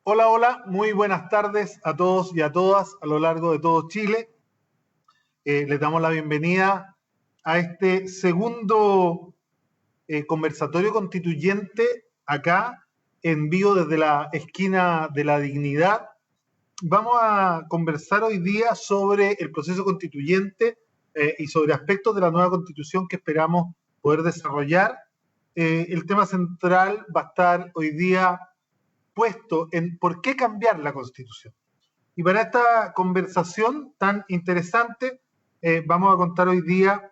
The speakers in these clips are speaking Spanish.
Hola, hola, muy buenas tardes a todos y a todas a lo largo de todo Chile. Les damos la bienvenida a este segundo conversatorio constituyente acá en vivo desde la esquina de la dignidad. Vamos a conversar hoy día sobre el proceso constituyente y sobre aspectos de la nueva constitución que esperamos poder desarrollar. El tema central va a estar hoy día puesto en por qué cambiar la Constitución. Y para esta conversación tan interesante, vamos a contar hoy día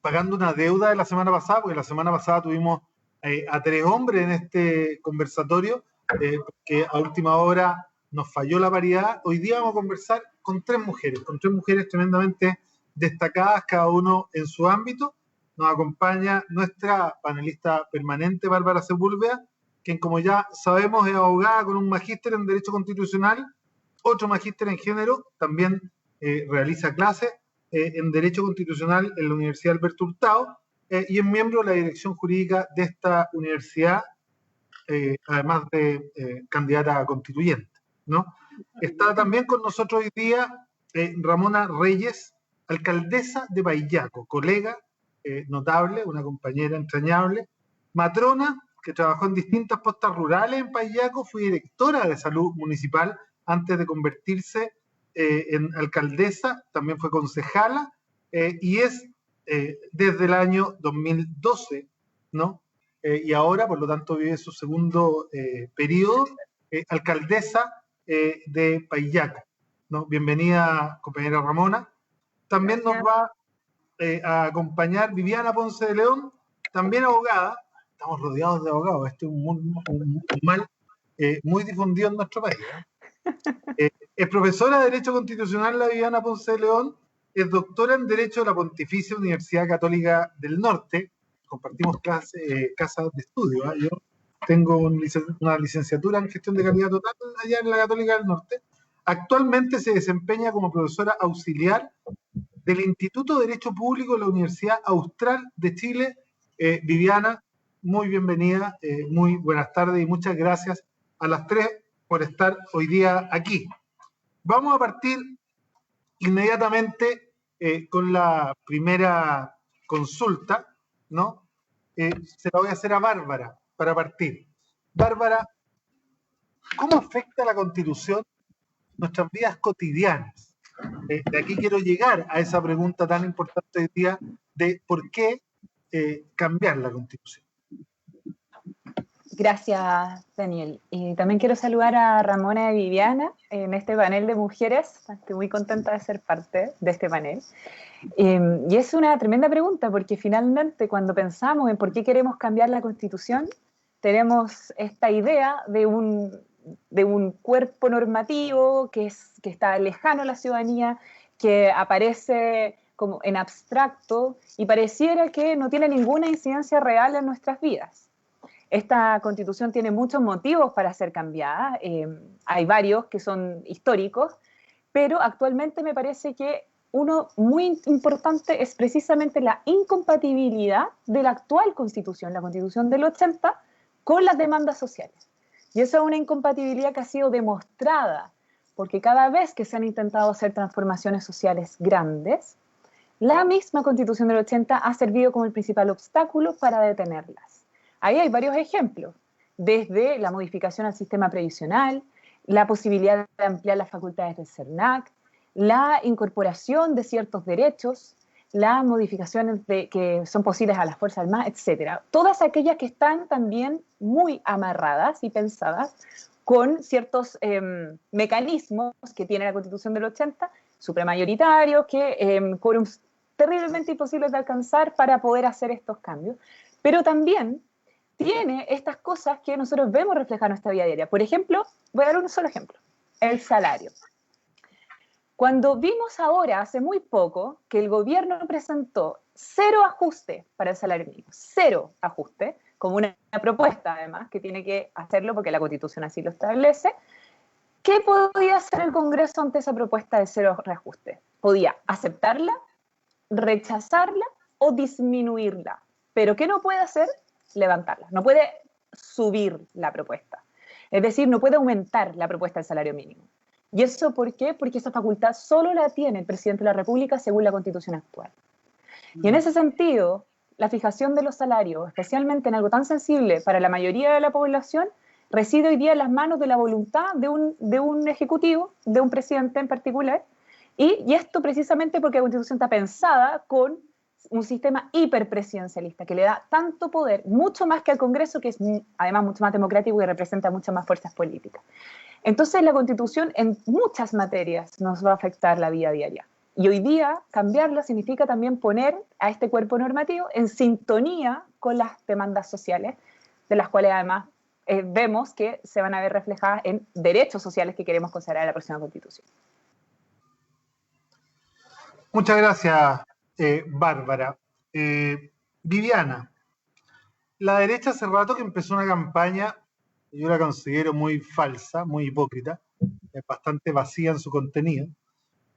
pagando una deuda de la semana pasada, porque la semana pasada tuvimos a 3 hombres en este conversatorio, porque a última hora nos falló la paridad. Hoy día vamos a conversar con 3 mujeres tremendamente destacadas, cada uno en su ámbito. Nos acompaña nuestra panelista permanente, Bárbara Sepúlveda, quien, como ya sabemos, es abogada con un magíster en Derecho Constitucional, otro magíster en Género, también realiza clases en Derecho Constitucional en la Universidad Alberto Hurtado y es miembro de la dirección jurídica de esta universidad, además de candidata a constituyente, ¿no? Está también con nosotros hoy día Ramona Reyes, alcaldesa de Paillaco, colega notable, una compañera entrañable, matrona que trabajó en distintas postas rurales en Paillaco, fue directora de salud municipal antes de convertirse en alcaldesa, también fue concejala y es desde el año 2012, ¿no? Y ahora, por lo tanto, vive su segundo periodo, alcaldesa de Paillaco, ¿no? Bienvenida, compañera Ramona. También nos va a acompañar Viviana Ponce de León, también abogada. Estamos rodeados de abogados, este es un mal muy difundido en nuestro país. Es profesora de Derecho Constitucional la Viviana Ponce de León, es doctora en Derecho de la Pontificia Universidad Católica del Norte, compartimos casas de estudio. Yo tengo una licenciatura en Gestión de Calidad Total allá en la Católica del Norte. Actualmente se desempeña como profesora auxiliar del Instituto de Derecho Público de la Universidad Austral de Chile. Viviana, muy bienvenida, muy buenas tardes y muchas gracias a las 3 por estar hoy día aquí. Vamos a partir inmediatamente con la primera consulta, ¿no? Se la voy a hacer a Bárbara para partir. Bárbara, ¿cómo afecta la Constitución nuestras vidas cotidianas? De aquí quiero llegar a esa pregunta tan importante hoy día de por qué cambiar la Constitución. Gracias, Daniel. Y también quiero saludar a Ramona y Viviana en este panel de mujeres. Estoy muy contenta de ser parte de este panel. Y es una tremenda pregunta porque finalmente cuando pensamos en por qué queremos cambiar la Constitución, tenemos esta idea de un cuerpo normativo que está lejano a la ciudadanía, que aparece como en abstracto y pareciera que no tiene ninguna incidencia real en nuestras vidas. Esta Constitución tiene muchos motivos para ser cambiada, hay varios que son históricos, pero actualmente me parece que uno muy importante es precisamente la incompatibilidad de la actual Constitución, la Constitución del 80, con las demandas sociales. Y esa es una incompatibilidad que ha sido demostrada, porque cada vez que se han intentado hacer transformaciones sociales grandes, la misma Constitución del 80 ha servido como el principal obstáculo para detenerlas. Ahí hay varios ejemplos, desde la modificación al sistema previsional, la posibilidad de ampliar las facultades del CERNAC, la incorporación de ciertos derechos, las modificaciones que son posibles a las Fuerzas Armadas, etc. Todas aquellas que están también muy amarradas y pensadas con ciertos mecanismos que tiene la Constitución del 80, supramayoritarios, que quórums terriblemente imposibles de alcanzar para poder hacer estos cambios, pero también tiene estas cosas que nosotros vemos reflejar en nuestra vida diaria. Por ejemplo, voy a dar un solo ejemplo, el salario. Cuando vimos ahora, hace muy poco, que el gobierno presentó 0 ajuste para el salario mínimo, 0 ajuste, como una propuesta además, que tiene que hacerlo porque la Constitución así lo establece, ¿qué podía hacer el Congreso ante esa propuesta de 0 reajuste? Podía aceptarla, rechazarla o disminuirla. Pero ¿qué no puede hacer? Levantarla. No puede subir la propuesta. Es decir, no puede aumentar la propuesta del salario mínimo. ¿Y eso por qué? Porque esa facultad solo la tiene el presidente de la República según la Constitución actual. Y en ese sentido, la fijación de los salarios, especialmente en algo tan sensible para la mayoría de la población, reside hoy día en las manos de la voluntad de un ejecutivo, de un presidente en particular, y esto precisamente porque la Constitución está pensada con un sistema hiperpresidencialista que le da tanto poder, mucho más que al Congreso, que es además mucho más democrático y representa muchas más fuerzas políticas. Entonces la Constitución en muchas materias nos va a afectar la vida diaria. Y hoy día cambiarla significa también poner a este cuerpo normativo en sintonía con las demandas sociales, de las cuales además vemos que se van a ver reflejadas en derechos sociales que queremos consagrar en la próxima Constitución. Muchas gracias, Bárbara. Viviana, la derecha hace rato que empezó una campaña, yo la considero muy falsa, muy hipócrita, bastante vacía en su contenido,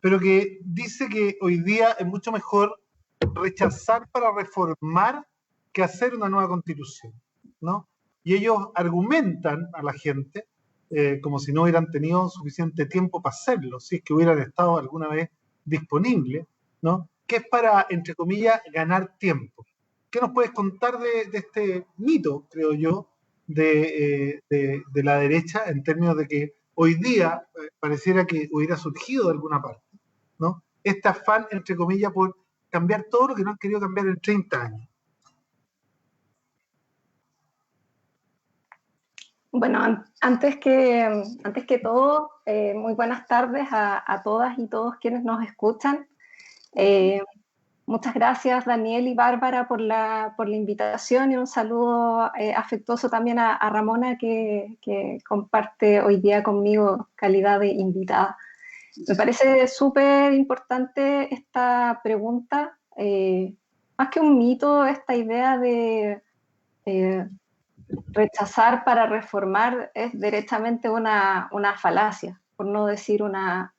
pero que dice que hoy día es mucho mejor rechazar para reformar que hacer una nueva constitución, ¿no? Y ellos argumentan a la gente como si no hubieran tenido suficiente tiempo para hacerlo, si es que hubieran estado alguna vez disponibles, ¿no? Que es para, entre comillas, ganar tiempo. ¿Qué nos puedes contar de este mito, creo yo, de la derecha en términos de que hoy día pareciera que hubiera surgido de alguna parte, ¿no? Este afán, entre comillas, por cambiar todo lo que no han querido cambiar en 30 años. Bueno, antes que todo, muy buenas tardes a todas y todos quienes nos escuchan. Muchas gracias, Daniel y Bárbara, por la invitación, y un saludo afectuoso también a Ramona, que comparte hoy día conmigo calidad de invitada. Me parece súper importante esta pregunta, más que un mito, esta idea de rechazar para reformar es derechamente una falacia, por no decir una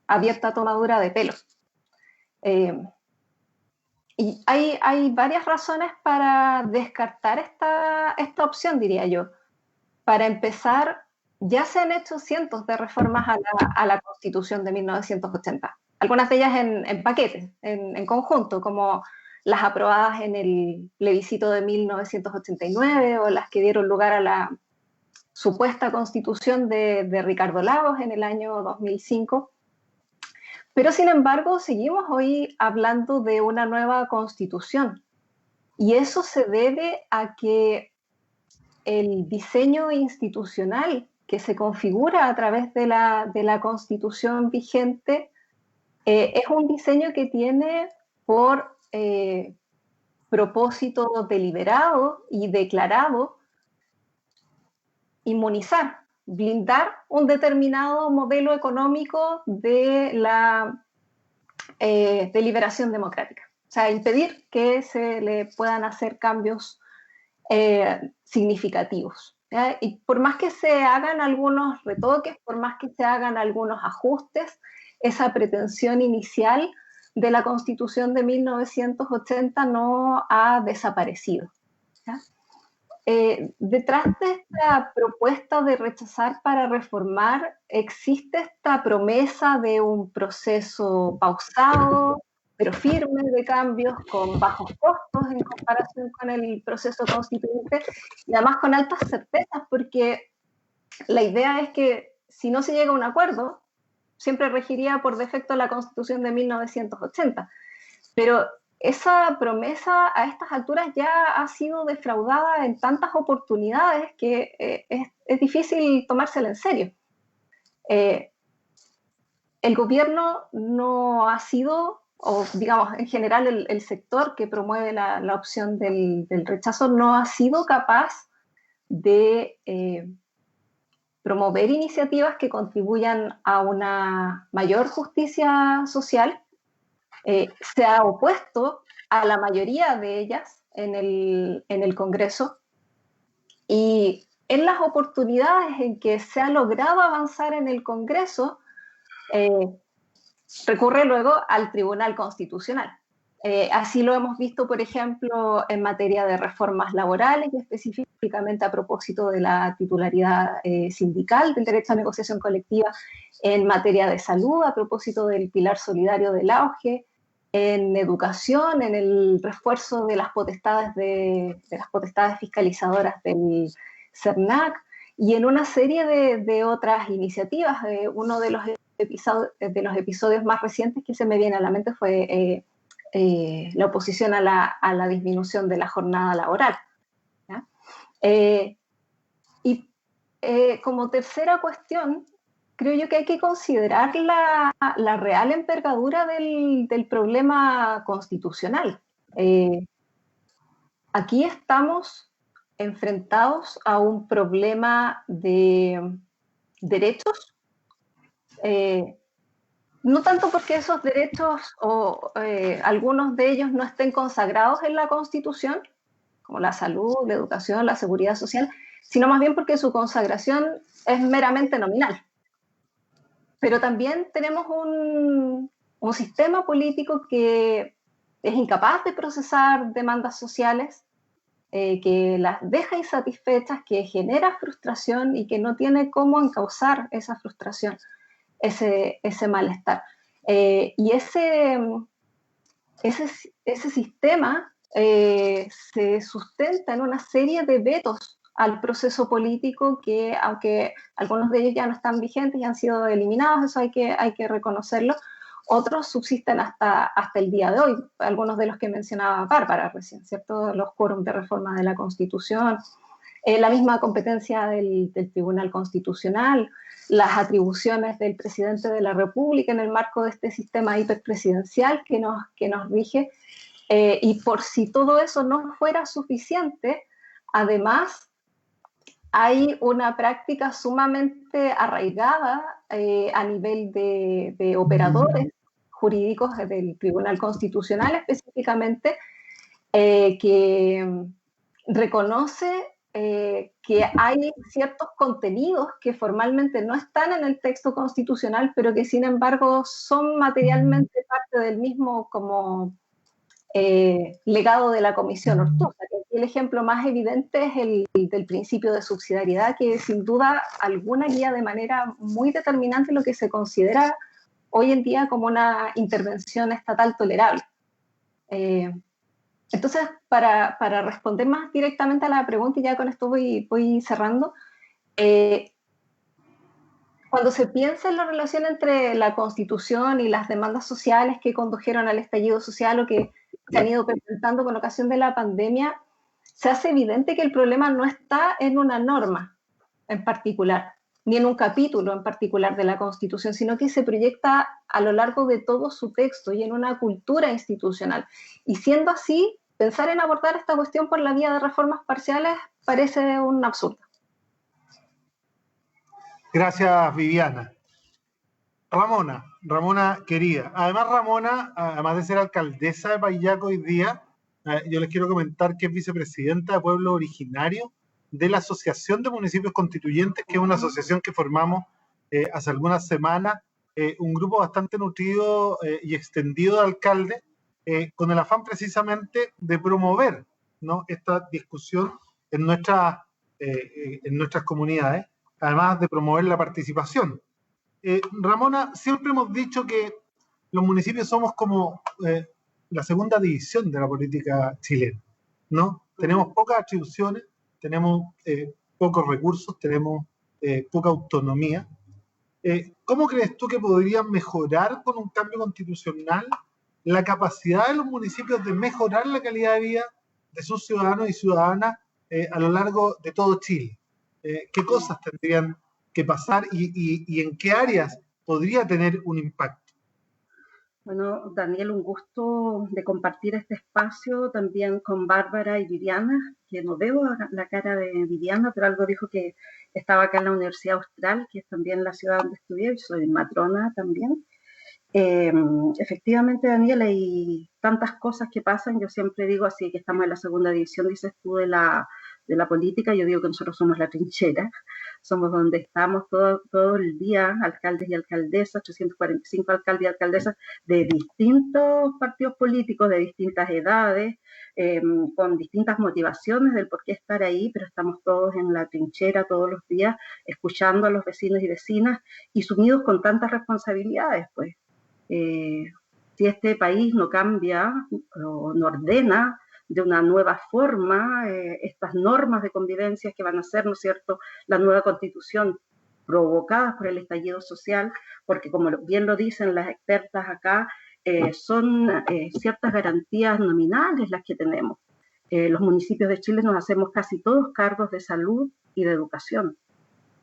abierta tomadura de pelo. Y hay varias razones para descartar esta opción, diría yo. Para empezar, ya se han hecho cientos de reformas a la Constitución de 1980, algunas de ellas en paquetes, en conjunto, como las aprobadas en el plebiscito de 1989 o las que dieron lugar a la supuesta constitución de Ricardo Lagos en el año 2005. Pero sin embargo, seguimos hoy hablando de una nueva constitución, y eso se debe a que el diseño institucional que se configura a través de la constitución vigente es un diseño que tiene por propósito deliberado y declarado inmunizar, blindar un determinado modelo económico de la deliberación democrática. O sea, impedir que se le puedan hacer cambios significativos. ¿Ya? Y por más que se hagan algunos retoques, por más que se hagan algunos ajustes, esa pretensión inicial de la Constitución de 1980 no ha desaparecido. ¿Ya? Detrás de esta propuesta de rechazar para reformar existe esta promesa de un proceso pausado, pero firme, de cambios con bajos costos en comparación con el proceso constituyente, y además con altas certezas, porque la idea es que si no se llega a un acuerdo, siempre regiría por defecto la Constitución de 1980. Pero esa promesa a estas alturas ya ha sido defraudada en tantas oportunidades que es difícil tomársela en serio. El gobierno no ha sido, o digamos en general el sector que promueve la opción del rechazo, no ha sido capaz de promover iniciativas que contribuyan a una mayor justicia social. Se ha opuesto a la mayoría de ellas en el Congreso, y en las oportunidades en que se ha logrado avanzar en el Congreso, recurre luego al Tribunal Constitucional. Así lo hemos visto, por ejemplo, en materia de reformas laborales y específicamente a propósito de la titularidad sindical, del derecho a negociación colectiva, en materia de salud, a propósito del pilar solidario del auge, en educación, en el refuerzo de las potestades, de las potestades fiscalizadoras del CERNAC y en una serie de otras iniciativas. Uno de los episodios más recientes que se me viene a la mente fue la oposición a la disminución de la jornada laboral. Como tercera cuestión, creo yo que hay que considerar la real envergadura del problema constitucional. Aquí estamos enfrentados a un problema de derechos, no tanto porque esos derechos o algunos de ellos no estén consagrados en la Constitución, como la salud, la educación, la seguridad social, sino más bien porque su consagración es meramente nominal. Pero también tenemos un sistema político que es incapaz de procesar demandas sociales, que las deja insatisfechas, que genera frustración y que no tiene cómo encauzar esa frustración, ese malestar. Y ese sistema se sustenta en una serie de vetos al proceso político que, aunque algunos de ellos ya no están vigentes y han sido eliminados, eso hay que reconocerlo, otros subsisten hasta el día de hoy, algunos de los que mencionaba Bárbara recién, ¿cierto? Los quórums de reforma de la Constitución, la misma competencia del Tribunal Constitucional, las atribuciones del presidente de la República en el marco de este sistema hiperpresidencial que nos rige. Y por si todo eso no fuera suficiente, además hay una práctica sumamente arraigada a nivel de operadores jurídicos del Tribunal Constitucional específicamente, que reconoce que hay ciertos contenidos que formalmente no están en el texto constitucional, pero que sin embargo son materialmente parte del mismo como legado de la Comisión Ortúzar. El ejemplo más evidente es el del principio de subsidiariedad, que sin duda alguna guía de manera muy determinante lo que se considera hoy en día como una intervención estatal tolerable. Entonces, para responder más directamente a la pregunta, y ya con esto voy cerrando, cuando se piensa en la relación entre la Constitución y las demandas sociales que condujeron al estallido social o que se han ido presentando con ocasión de la pandemia, se hace evidente que el problema no está en una norma en particular, ni en un capítulo en particular de la Constitución, sino que se proyecta a lo largo de todo su texto y en una cultura institucional. Y siendo así, pensar en abordar esta cuestión por la vía de reformas parciales parece un absurdo. Gracias, Viviana. Ramona querida. Además, Ramona, además de ser alcaldesa de Payaco hoy día, yo les quiero comentar que es vicepresidenta de Pueblo Originario de la Asociación de Municipios Constituyentes, que es una asociación que formamos hace algunas semanas, un grupo bastante nutrido y extendido de alcaldes, con el afán precisamente de promover, ¿no?, esta discusión en nuestras comunidades, además de promover la participación. Ramona, siempre hemos dicho que los municipios somos como la segunda división de la política chilena, ¿no? Tenemos pocas atribuciones, tenemos pocos recursos, tenemos poca autonomía. ¿Cómo crees tú que podrían mejorar con un cambio constitucional la capacidad de los municipios de mejorar la calidad de vida de sus ciudadanos y ciudadanas a lo largo de todo Chile? ¿Qué cosas tendrían que pasar y en qué áreas podría tener un impacto? Bueno, Daniel, un gusto de compartir este espacio también con Bárbara y Viviana, que no veo la cara de Viviana, pero algo dijo que estaba acá en la Universidad Austral, que es también la ciudad donde estudié, y soy matrona también. Efectivamente, Daniel, hay tantas cosas que pasan. Yo siempre digo así, que estamos en la segunda división, dices tú, de la política. Yo digo que nosotros somos la trinchera, somos donde estamos todo el día, alcaldes y alcaldesas, 345 alcaldes y alcaldesas de distintos partidos políticos, de distintas edades, con distintas motivaciones del por qué estar ahí, pero estamos todos en la trinchera todos los días, escuchando a los vecinos y vecinas y sumidos con tantas responsabilidades, pues. Si este país no cambia o no ordena de una nueva forma estas normas de convivencia que van a ser, ¿no es cierto?, la nueva constitución provocadas por el estallido social, porque como bien lo dicen las expertas acá, son ciertas garantías nominales las que tenemos. Los municipios de Chile nos hacemos casi todos cargos de salud y de educación.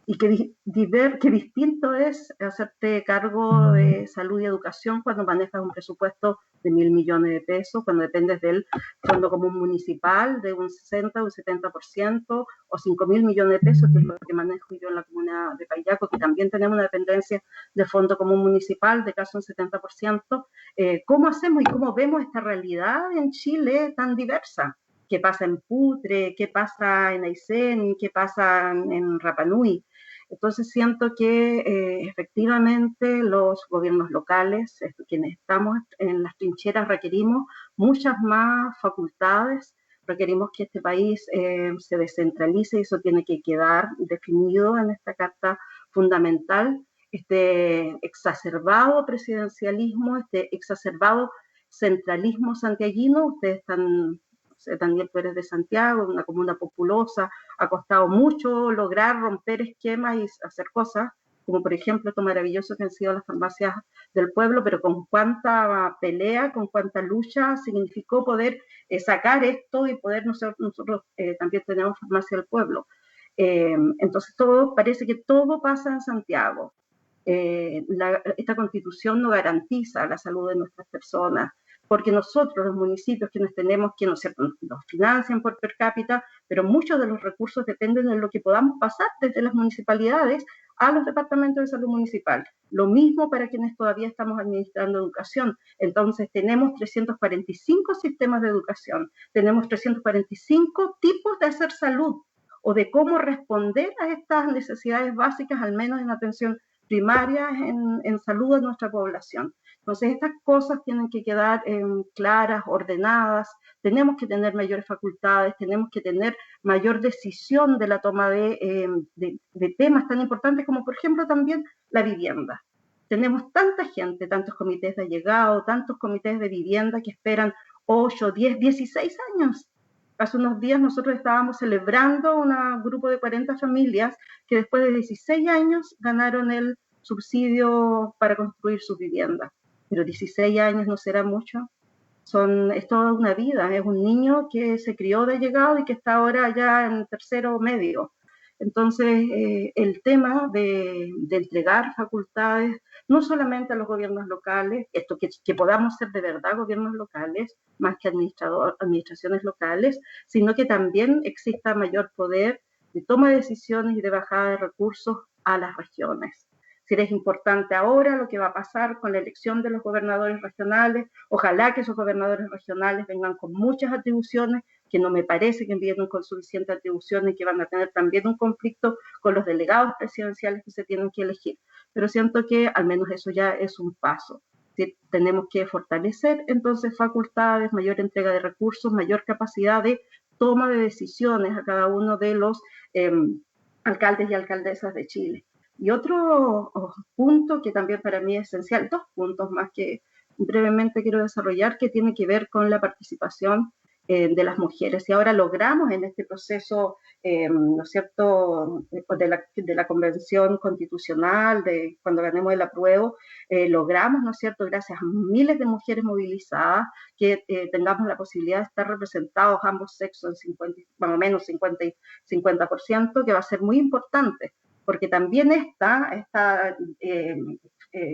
Y que distinto es hacerte cargo de salud y educación cuando manejas un presupuesto de 1.000 millones de pesos, cuando dependes del fondo común municipal de un 60 o un 70%, o 5.000 millones de pesos, que es lo que manejo yo en la comuna de Payaco, que también tenemos una dependencia de fondo común municipal de casi un 70%. ¿Cómo hacemos y cómo vemos esta realidad en Chile tan diversa? ¿Qué pasa en Putre? ¿Qué pasa en Aysén? ¿Qué pasa en Rapa Nui? Entonces siento que efectivamente los gobiernos locales, quienes estamos en las trincheras, requerimos muchas más facultades, requerimos que este país se descentralice y eso tiene que quedar definido en esta carta fundamental. Este exacerbado presidencialismo, este exacerbado centralismo santiaguino, ustedes están... Daniel, tú eres de Santiago, una comuna populosa, ha costado mucho lograr romper esquemas y hacer cosas, como por ejemplo esto maravilloso que han sido las farmacias del pueblo, pero con cuánta pelea, con cuánta lucha significó poder sacar esto y poder nosotros también tenemos farmacia del pueblo. Entonces parece que todo pasa en Santiago. Esta constitución no garantiza la salud de nuestras personas, porque nosotros, los municipios, quienes tenemos que, ¿no es cierto?, nos financian por per cápita, pero muchos de los recursos dependen de lo que podamos pasar desde las municipalidades a los departamentos de salud municipal. Lo mismo para quienes todavía estamos administrando educación. Entonces, tenemos 345 sistemas de educación, tenemos 345 tipos de hacer salud o de cómo responder a estas necesidades básicas, al menos en atención primaria, en salud de nuestra población. Entonces, estas cosas tienen que quedar claras, ordenadas, tenemos que tener mayores facultades, tenemos que tener mayor decisión de la toma de temas tan importantes como, por ejemplo, también la vivienda. Tenemos tanta gente, tantos comités de allegado, tantos comités de vivienda que esperan 8, 10, 16 años. Hace unos días nosotros estábamos celebrando un grupo de 40 familias que después de 16 años ganaron el subsidio para construir su vivienda. Pero 16 años no será mucho, es toda una vida, es un niño que se crió de allegado y que está ahora ya en tercero medio. Entonces, el tema de entregar facultades, no solamente a los gobiernos locales, esto que podamos ser de verdad gobiernos locales, más que administraciones locales, sino que también exista mayor poder de toma de decisiones y de bajada de recursos a las regiones. Si es importante ahora lo que va a pasar con la elección de los gobernadores regionales, ojalá que esos gobernadores regionales vengan con muchas atribuciones, que no me parece que vienen con suficientes atribuciones y que van a tener también un conflicto con los delegados presidenciales que se tienen que elegir. Pero siento que al menos eso ya es un paso. Tenemos que fortalecer entonces facultades, mayor entrega de recursos, mayor capacidad de toma de decisiones a cada uno de los alcaldes y alcaldesas de Chile. Y otro punto que también para mí es esencial, 2 puntos más que brevemente quiero desarrollar, que tiene que ver con la participación de las mujeres. Y ahora logramos en este proceso, ¿no es cierto?, de la Convención Constitucional, de cuando ganemos el apruebo, logramos, ¿no es cierto?, gracias a miles de mujeres movilizadas, que tengamos la posibilidad de estar representados ambos sexos en 50, más o menos 50%, que va a ser muy importante, porque también esta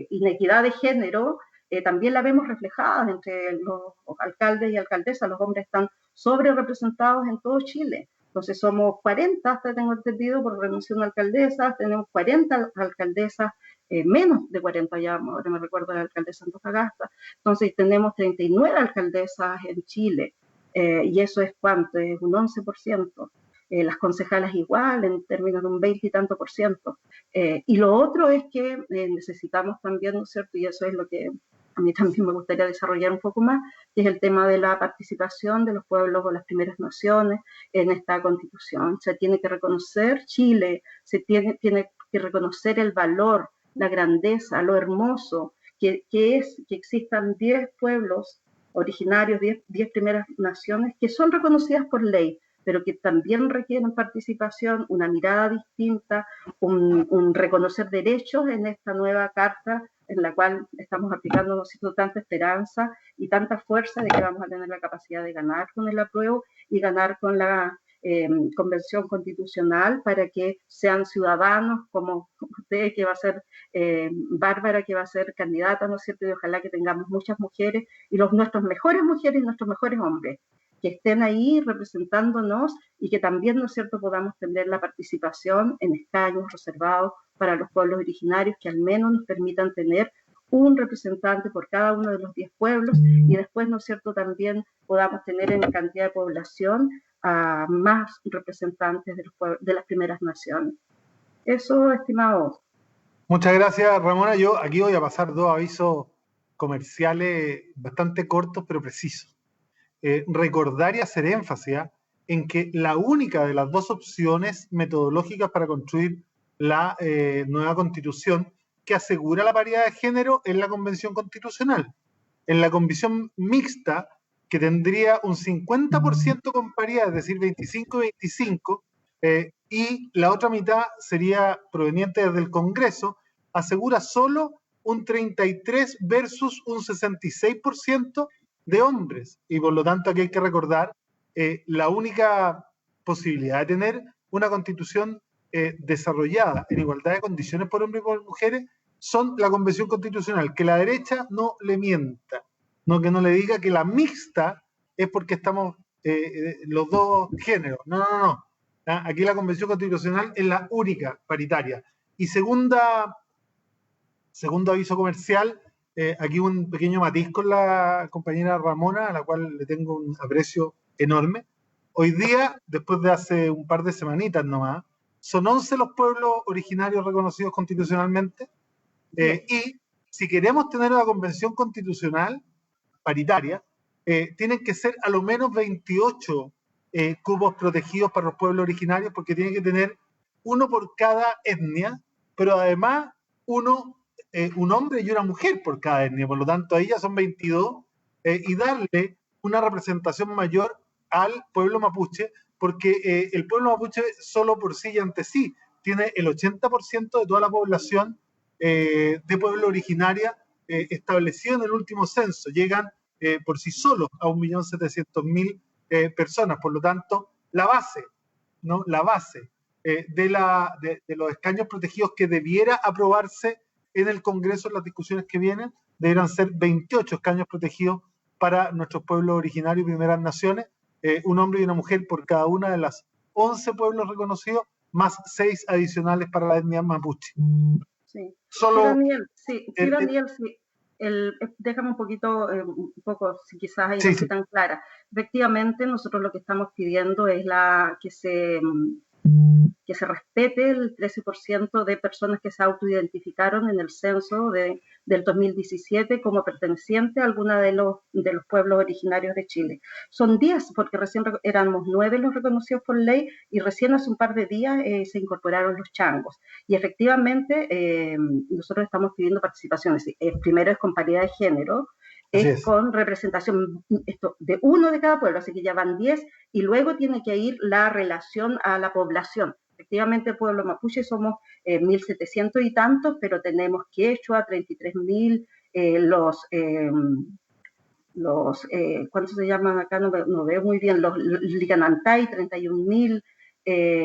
inequidad de género también la vemos reflejada entre los alcaldes y alcaldesas. Los hombres están sobre representados en todo Chile. Entonces somos 40, hasta tengo entendido, por renuncia a alcaldesas, tenemos 40 alcaldesas, menos de 40 ya, ahora me recuerdo de la alcaldesa Antofagasta. Entonces tenemos 39 alcaldesas en Chile, y eso es ¿cuánto? Es un 11%. las concejalas igual, en términos de un 20 y tanto por ciento. Y lo otro es que necesitamos también, ¿no es cierto? Y eso es lo que a mí también me gustaría desarrollar un poco más, que es el tema de la participación de los pueblos o las primeras naciones en esta constitución. Se tiene que reconocer Chile, se tiene que reconocer el valor, la grandeza, lo hermoso, que es que existan 10 pueblos originarios, 10 primeras naciones, que son reconocidas por ley, pero que también requieren participación, una mirada distinta, un reconocer derechos en esta nueva carta en la cual estamos aplicando, ¿no es cierto?, tanta esperanza y tanta fuerza de que vamos a tener la capacidad de ganar con el apruebo y ganar con la convención constitucional para que sean ciudadanos como usted, que va a ser Bárbara, que va a ser candidata, ¿no es cierto?, y ojalá que tengamos muchas mujeres y nuestras mejores mujeres y nuestros mejores hombres que estén ahí representándonos y que también, ¿no es cierto?, podamos tener la participación en escaños reservados para los pueblos originarios, que al menos nos permitan tener un representante por cada uno de los 10 pueblos y después, ¿no es cierto?, también podamos tener en cantidad de población a más representantes de las primeras naciones. Eso, estimado. Muchas gracias, Ramona. Yo aquí voy a pasar 2 avisos comerciales bastante cortos pero precisos. Recordar y hacer énfasis en que la única de las 2 opciones metodológicas para construir la nueva constitución que asegura la paridad de género es la convención constitucional. En la convención mixta, que tendría un 50% con paridad, es decir, 25-25, y la otra mitad sería proveniente desde el Congreso, asegura solo un 33 versus un 66% de hombres, y por lo tanto aquí hay que recordar la única posibilidad de tener una constitución desarrollada en igualdad de condiciones por hombres y por mujeres son la convención constitucional, que la derecha no le mienta, no que no le diga que la mixta es porque estamos los 2 géneros, no. Aquí la convención constitucional es la única paritaria. Y segundo aviso comercial, aquí un pequeño matiz con la compañera Ramona, a la cual le tengo un aprecio enorme. Hoy día, después de hace un par de semanitas nomás, son 11 los pueblos originarios reconocidos constitucionalmente, y si queremos tener una convención constitucional paritaria, tienen que ser a lo menos 28 cupos protegidos para los pueblos originarios, porque tiene que tener uno por cada etnia, pero además un hombre y una mujer por cada etnia, por lo tanto ahí ya son 22, y darle una representación mayor al pueblo mapuche, porque el pueblo mapuche solo por sí y ante sí tiene el 80% de toda la población de pueblo originaria establecido en el último censo. Llegan por sí solos a 1.700.000 personas, por lo tanto la base, ¿no? La base de los escaños protegidos que debiera aprobarse en el Congreso en las discusiones que vienen, deberán ser 28 escaños protegidos para nuestros pueblos originarios y primeras naciones, un hombre y una mujer por cada una de las 11 pueblos reconocidos, más 6 adicionales para la etnia mapuche. Sí, Solo, Daniel, déjame un poco, si quizás ahí no fue tan clara. Efectivamente, nosotros lo que estamos pidiendo es que se respete el 13% de personas que se autoidentificaron en el censo del 2017 como perteneciente a alguna de los pueblos originarios de Chile. Son 10, porque recién éramos 9 los reconocidos por ley y recién hace un par de días se incorporaron los changos. Y efectivamente nosotros estamos pidiendo participaciones. Primero es con paridad de género, es con representación de uno de cada pueblo, así que ya van 10, y luego tiene que ir la relación a la población. Efectivamente, el pueblo mapuche somos 1.700 y tantos, pero tenemos quechua, 33.000, ¿cuántos se llaman acá? No veo muy bien, los licanantay, 31.000,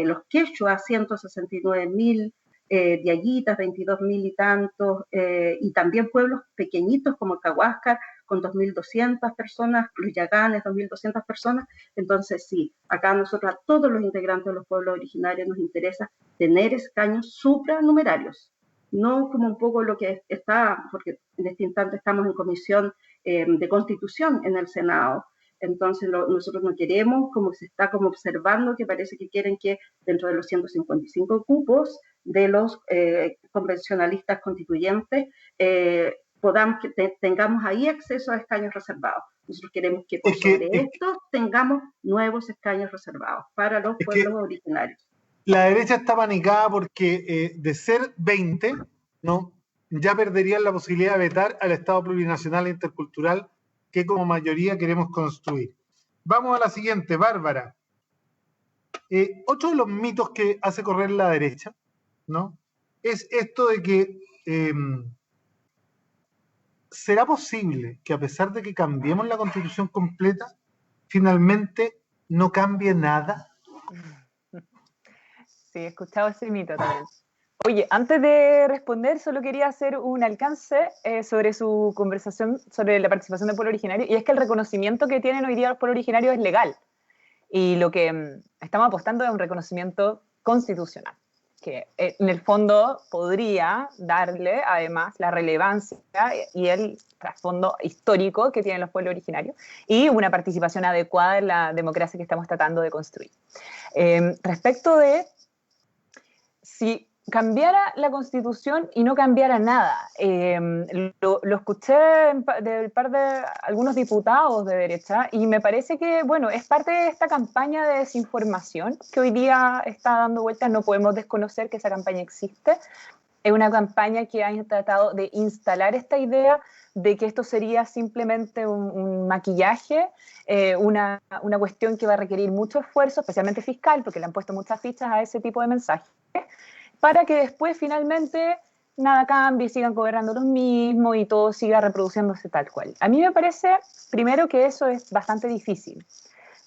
los quechua, 169.000, diaguitas, 22.000 y tantos, y también pueblos pequeñitos como Cahuáscar, con 2.200 personas, los yaganes, 2.200 personas. Entonces sí, acá nosotros a todos los integrantes de los pueblos originarios nos interesa tener escaños supranumerarios, no como un poco lo que está, porque en este instante estamos en comisión de Constitución en el Senado, Entonces nosotros no queremos, como se está como observando, que parece que quieren que dentro de los 155 cupos de los convencionalistas constituyentes tengamos ahí acceso a escaños reservados. Nosotros queremos que por sobre esto tengamos nuevos escaños reservados para los pueblos originarios. La derecha está panicada porque de ser 20, ¿no?, ya perderían la posibilidad de vetar al Estado plurinacional e intercultural que como mayoría queremos construir. Vamos a la siguiente, Bárbara. Otro de los mitos que hace correr la derecha, ¿no?, es esto de que ¿será posible que a pesar de que cambiemos la Constitución completa, finalmente no cambie nada? Sí, he escuchado ese mito también. Oye, antes de responder, solo quería hacer un alcance sobre su conversación sobre la participación del pueblo originario, y es que el reconocimiento que tienen hoy día los pueblos originarios es legal, y lo que estamos apostando es un reconocimiento constitucional, que en el fondo podría darle además la relevancia y el trasfondo histórico que tienen los pueblos originarios y una participación adecuada en la democracia que estamos tratando de construir. Respecto de si cambiara la Constitución y no cambiara nada, lo escuché de parte de algunos diputados de derecha y me parece que, bueno, es parte de esta campaña de desinformación que hoy día está dando vueltas. No podemos desconocer que esa campaña existe. Es una campaña que ha tratado de instalar esta idea de que esto sería simplemente un maquillaje, una cuestión que va a requerir mucho esfuerzo, especialmente fiscal, porque le han puesto muchas fichas a ese tipo de mensajes, para que después finalmente nada cambie, sigan gobernando los mismos y todo siga reproduciéndose tal cual. A mí me parece, primero, que eso es bastante difícil.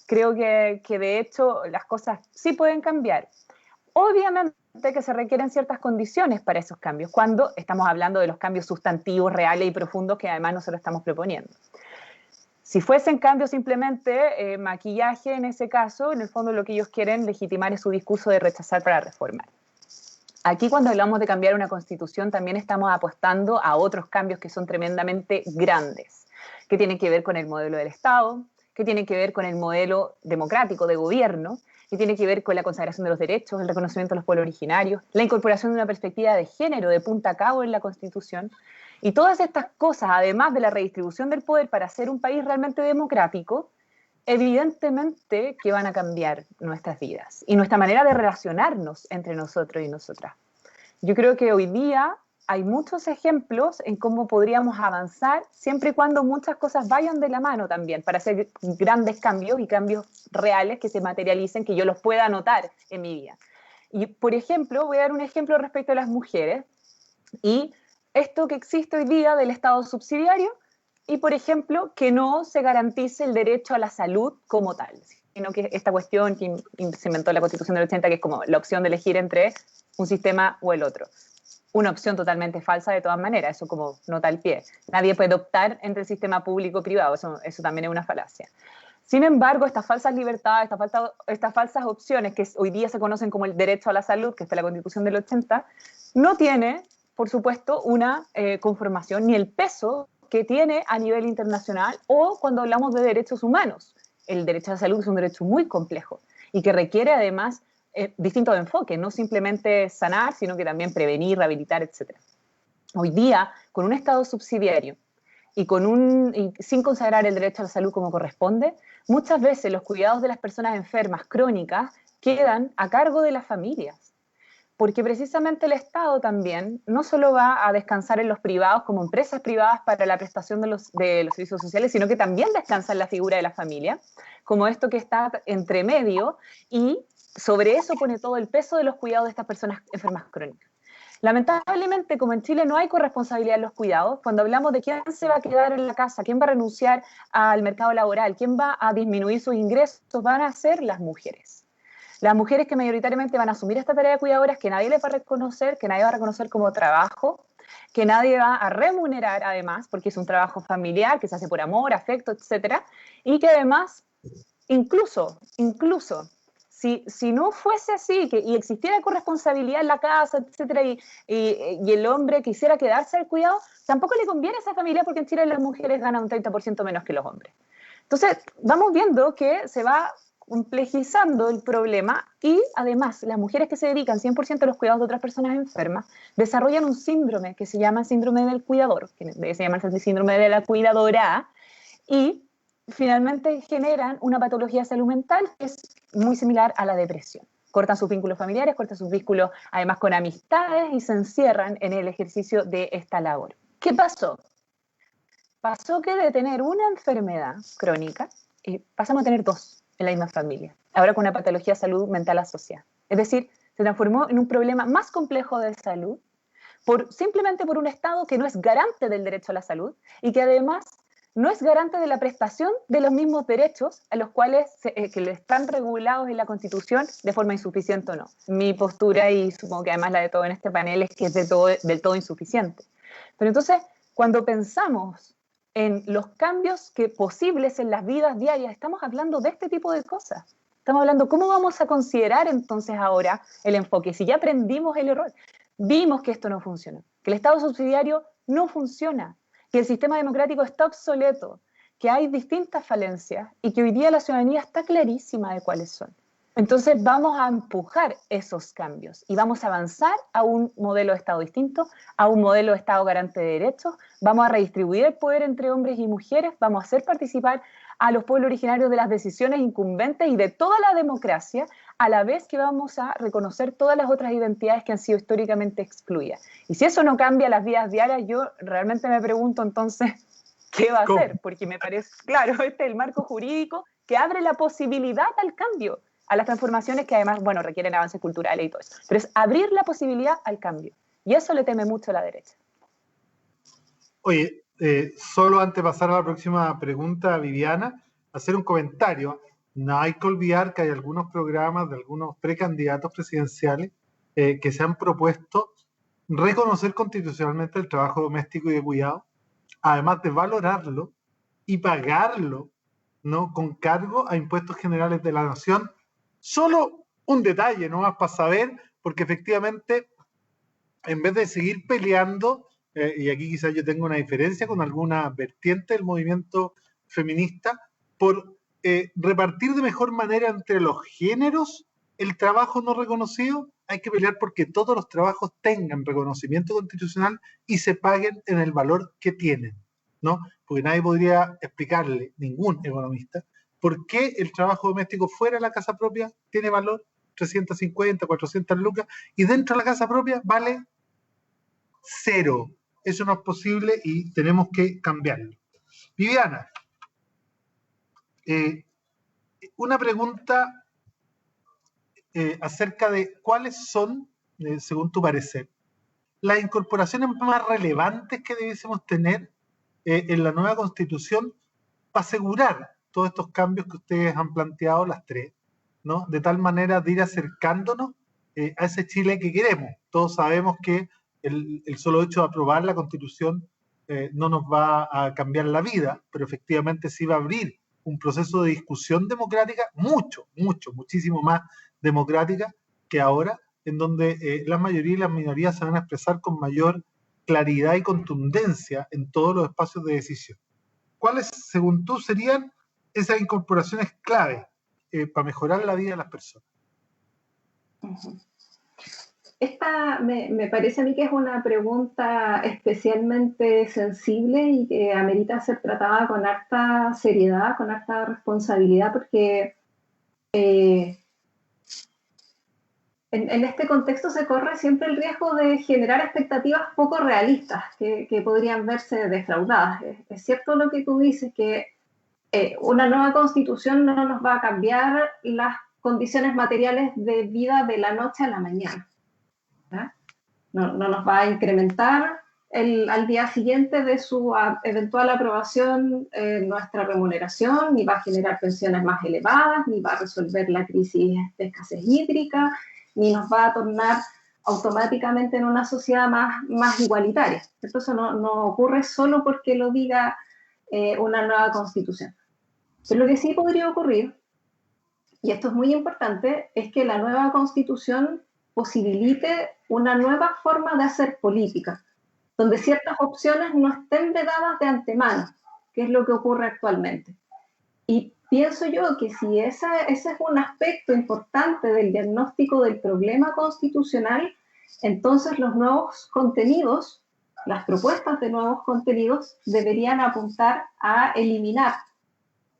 Creo que de hecho las cosas sí pueden cambiar. Obviamente que se requieren ciertas condiciones para esos cambios, cuando estamos hablando de los cambios sustantivos, reales y profundos que además nosotros estamos proponiendo. Si fuesen cambios simplemente maquillaje, en ese caso, en el fondo lo que ellos quieren legitimar es su discurso de rechazar para reformar. Aquí, cuando hablamos de cambiar una constitución, también estamos apostando a otros cambios que son tremendamente grandes, que tienen que ver con el modelo del Estado, que tienen que ver con el modelo democrático de gobierno, que tiene que ver con la consagración de los derechos, el reconocimiento de los pueblos originarios, la incorporación de una perspectiva de género de punta a cabo en la Constitución. Y todas estas cosas, además de la redistribución del poder para hacer un país realmente democrático, evidentemente que van a cambiar nuestras vidas y nuestra manera de relacionarnos entre nosotros y nosotras. Yo creo que hoy día hay muchos ejemplos en cómo podríamos avanzar siempre y cuando muchas cosas vayan de la mano también para hacer grandes cambios y cambios reales que se materialicen, que yo los pueda notar en mi vida. Y, por ejemplo, voy a dar un ejemplo respecto a las mujeres y esto que existe hoy día del Estado subsidiario, y, por ejemplo, que no se garantice el derecho a la salud como tal, sino que esta cuestión que se inventó la Constitución del 80, que es como la opción de elegir entre un sistema o el otro. Una opción totalmente falsa de todas maneras, eso como nota al pie. Nadie puede optar entre el sistema público y privado, eso también es una falacia. Sin embargo, estas falsas libertades, estas falsas opciones que hoy día se conocen como el derecho a la salud, que está en la Constitución del 80, no tiene, por supuesto, una conformación ni el peso que tiene a nivel internacional o cuando hablamos de derechos humanos. El derecho a la salud es un derecho muy complejo y que requiere además distintos enfoques, no simplemente sanar, sino que también prevenir, rehabilitar, etc. Hoy día, con un Estado subsidiario y sin consagrar el derecho a la salud como corresponde, muchas veces los cuidados de las personas enfermas crónicas quedan a cargo de las familias. Porque precisamente el Estado también no solo va a descansar en los privados como empresas privadas para la prestación de los servicios sociales, sino que también descansa en la figura de la familia, como esto que está entre medio, y sobre eso pone todo el peso de los cuidados de estas personas enfermas crónicas. Lamentablemente, como en Chile no hay corresponsabilidad en los cuidados, cuando hablamos de quién se va a quedar en la casa, quién va a renunciar al mercado laboral, quién va a disminuir sus ingresos, van a ser las mujeres. Las mujeres que mayoritariamente van a asumir esta tarea de cuidadoras, que nadie les va a reconocer, que nadie va a reconocer como trabajo, que nadie va a remunerar además, porque es un trabajo familiar que se hace por amor, afecto, etcétera, y que además, incluso, si no fuese así, y existiera corresponsabilidad en la casa, etcétera, y el hombre quisiera quedarse al cuidado, tampoco le conviene a esa familia porque en Chile las mujeres ganan un 30% menos que los hombres. Entonces, vamos viendo que se va complejizando el problema y además las mujeres que se dedican 100% a los cuidados de otras personas enfermas desarrollan un síndrome que se llama síndrome del cuidador, que debe llamarse el síndrome de la cuidadora, y finalmente generan una patología de salud mental que es muy similar a la depresión. Cortan sus vínculos familiares, cortan sus vínculos además con amistades y se encierran en el ejercicio de esta labor. ¿Qué pasó? Pasó que de tener una enfermedad crónica, pasamos a tener dos en la misma familia, ahora con una patología de salud mental asociada. Es decir, se transformó en un problema más complejo de salud simplemente por un Estado que no es garante del derecho a la salud y que además no es garante de la prestación de los mismos derechos a los cuales que le están regulados en la Constitución de forma insuficiente o no. Mi postura, y supongo que además la de todo en este panel, es que es del todo insuficiente. Pero entonces, cuando pensamos en los cambios posibles en las vidas diarias, estamos hablando de este tipo de cosas. Estamos hablando cómo vamos a considerar entonces ahora el enfoque. Si ya aprendimos el error, vimos que esto no funciona, que el Estado subsidiario no funciona, que el sistema democrático está obsoleto, que hay distintas falencias y que hoy día la ciudadanía está clarísima de cuáles son. Entonces vamos a empujar esos cambios y vamos a avanzar a un modelo de Estado distinto, a un modelo de Estado garante de derechos, vamos a redistribuir el poder entre hombres y mujeres, vamos a hacer participar a los pueblos originarios de las decisiones incumbentes y de toda la democracia, a la vez que vamos a reconocer todas las otras identidades que han sido históricamente excluidas. Y si eso no cambia las vidas diarias, yo realmente me pregunto entonces, ¿qué va a hacer? Porque me parece, claro, este es el marco jurídico que abre la posibilidad al cambio, a las transformaciones que además, bueno, requieren avances culturales y todo eso. Pero es abrir la posibilidad al cambio. Y eso le teme mucho a la derecha. Oye, solo antes de pasar a la próxima pregunta, Viviana, hacer un comentario. No hay que olvidar que hay algunos programas de algunos precandidatos presidenciales que se han propuesto reconocer constitucionalmente el trabajo doméstico y de cuidado, además de valorarlo y pagarlo, ¿no?, con cargo a impuestos generales de la nación. Solo un detalle, ¿no?, más para saber, porque efectivamente, en vez de seguir peleando, y aquí quizás yo tengo una diferencia con alguna vertiente del movimiento feminista, por repartir de mejor manera entre los géneros el trabajo no reconocido, hay que pelear porque todos los trabajos tengan reconocimiento constitucional y se paguen en el valor que tienen, ¿no? Porque nadie podría explicarle, ningún economista, por qué el trabajo doméstico fuera de la casa propia tiene valor 350, 400 lucas y dentro de la casa propia vale 0. Eso no es posible y tenemos que cambiarlo. Viviana, una pregunta acerca de cuáles son, según tu parecer, las incorporaciones más relevantes que debiésemos tener en la nueva Constitución para asegurar todos estos cambios que ustedes han planteado, las tres, ¿no?, de tal manera de ir acercándonos a ese Chile que queremos. Todos sabemos que el solo hecho de aprobar la Constitución no nos va a cambiar la vida, pero efectivamente sí va a abrir un proceso de discusión democrática muchísimo más democrática que ahora, en donde la mayoría y las minorías se van a expresar con mayor claridad y contundencia en todos los espacios de decisión. ¿Cuáles, según tú, serían esas incorporaciones clave para mejorar la vida de las personas? Esta me parece a mí que es una pregunta especialmente sensible y que amerita ser tratada con harta seriedad, con harta responsabilidad, porque en este contexto se corre siempre el riesgo de generar expectativas poco realistas que podrían verse defraudadas. Es cierto lo que tú dices, que una nueva constitución no nos va a cambiar las condiciones materiales de vida de la noche a la mañana. No nos va a incrementar al día siguiente de su eventual aprobación nuestra remuneración, ni va a generar pensiones más elevadas, ni va a resolver la crisis de escasez hídrica, ni nos va a tornar automáticamente en una sociedad más igualitaria. Eso no ocurre solo porque lo diga una nueva constitución. Pero lo que sí podría ocurrir, y esto es muy importante, es que la nueva constitución posibilite una nueva forma de hacer política, donde ciertas opciones no estén vedadas de antemano, que es lo que ocurre actualmente. Y pienso yo que si ese es un aspecto importante del diagnóstico del problema constitucional, entonces los nuevos contenidos, las propuestas de nuevos contenidos, deberían apuntar a eliminar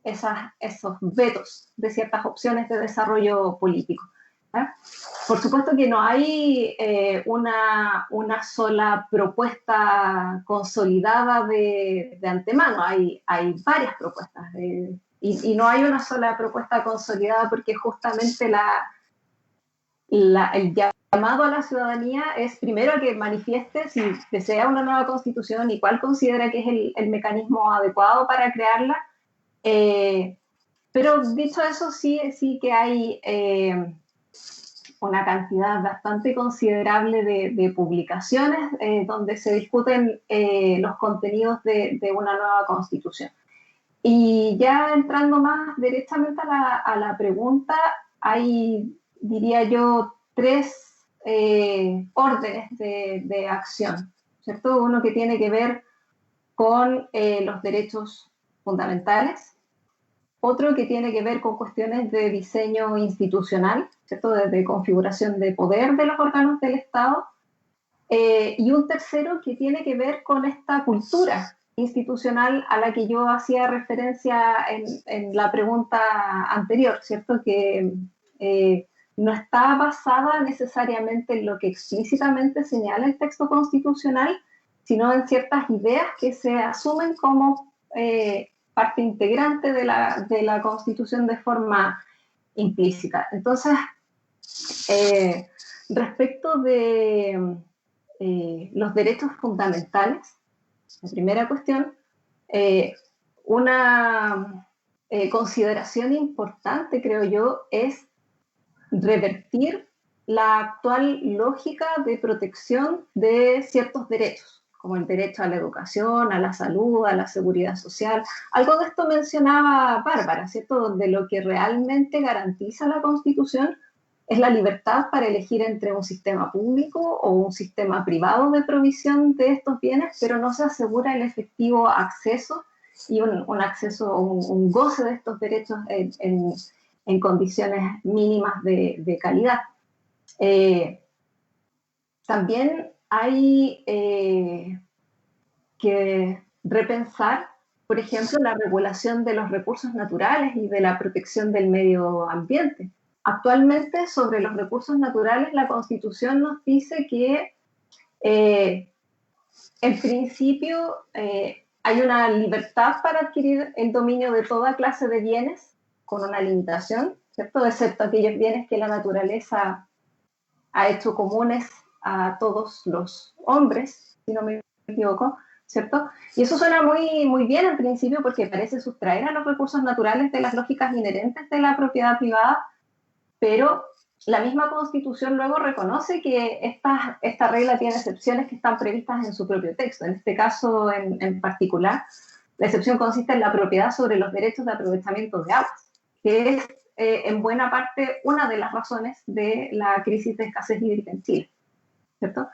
esos vetos de ciertas opciones de desarrollo político. Por supuesto que no hay una sola propuesta consolidada de antemano, hay varias propuestas y no hay una sola propuesta consolidada porque justamente el llamado a la ciudadanía es primero que manifieste si desea una nueva constitución y cuál considera que es el mecanismo adecuado para crearla. Pero dicho eso, sí que hay una cantidad bastante considerable de publicaciones donde se discuten los contenidos de una nueva constitución. Y ya entrando más directamente a la pregunta, hay, diría yo, 3 órdenes de acción, ¿cierto? Uno que tiene que ver con los derechos fundamentales, otro que tiene que ver con cuestiones de diseño institucional, ¿cierto? De configuración de poder de los órganos del Estado, y un tercero que tiene que ver con esta cultura institucional a la que yo hacía referencia en la pregunta anterior, ¿cierto? Que no está basada necesariamente en lo que explícitamente señala el texto constitucional, sino en ciertas ideas que se asumen como parte integrante de la Constitución de forma implícita. Entonces, respecto de los derechos fundamentales, la primera cuestión, una consideración importante, creo yo, es revertir la actual lógica de protección de ciertos derechos, como el derecho a la educación, a la salud, a la seguridad social. Algo de esto mencionaba Bárbara, ¿cierto? Donde lo que realmente garantiza la Constitución es la libertad para elegir entre un sistema público o un sistema privado de provisión de estos bienes, pero no se asegura el efectivo acceso y un acceso, un goce de estos derechos en condiciones mínimas de calidad. También hay que repensar, por ejemplo, la regulación de los recursos naturales y de la protección del medio ambiente. Actualmente, sobre los recursos naturales, la Constitución nos dice que, en principio, hay una libertad para adquirir el dominio de toda clase de bienes, con una limitación, ¿cierto? Excepto aquellos bienes que la naturaleza ha hecho comunes a todos los hombres, si no me equivoco, ¿cierto? Y eso suena muy, muy bien en principio porque parece sustraer a los recursos naturales de las lógicas inherentes de la propiedad privada, pero la misma Constitución luego reconoce que esta regla tiene excepciones que están previstas en su propio texto. En este caso en particular, la excepción consiste en la propiedad sobre los derechos de aprovechamiento de aguas, que es en buena parte una de las razones de la crisis de escasez hídrica en Chile, ¿cierto?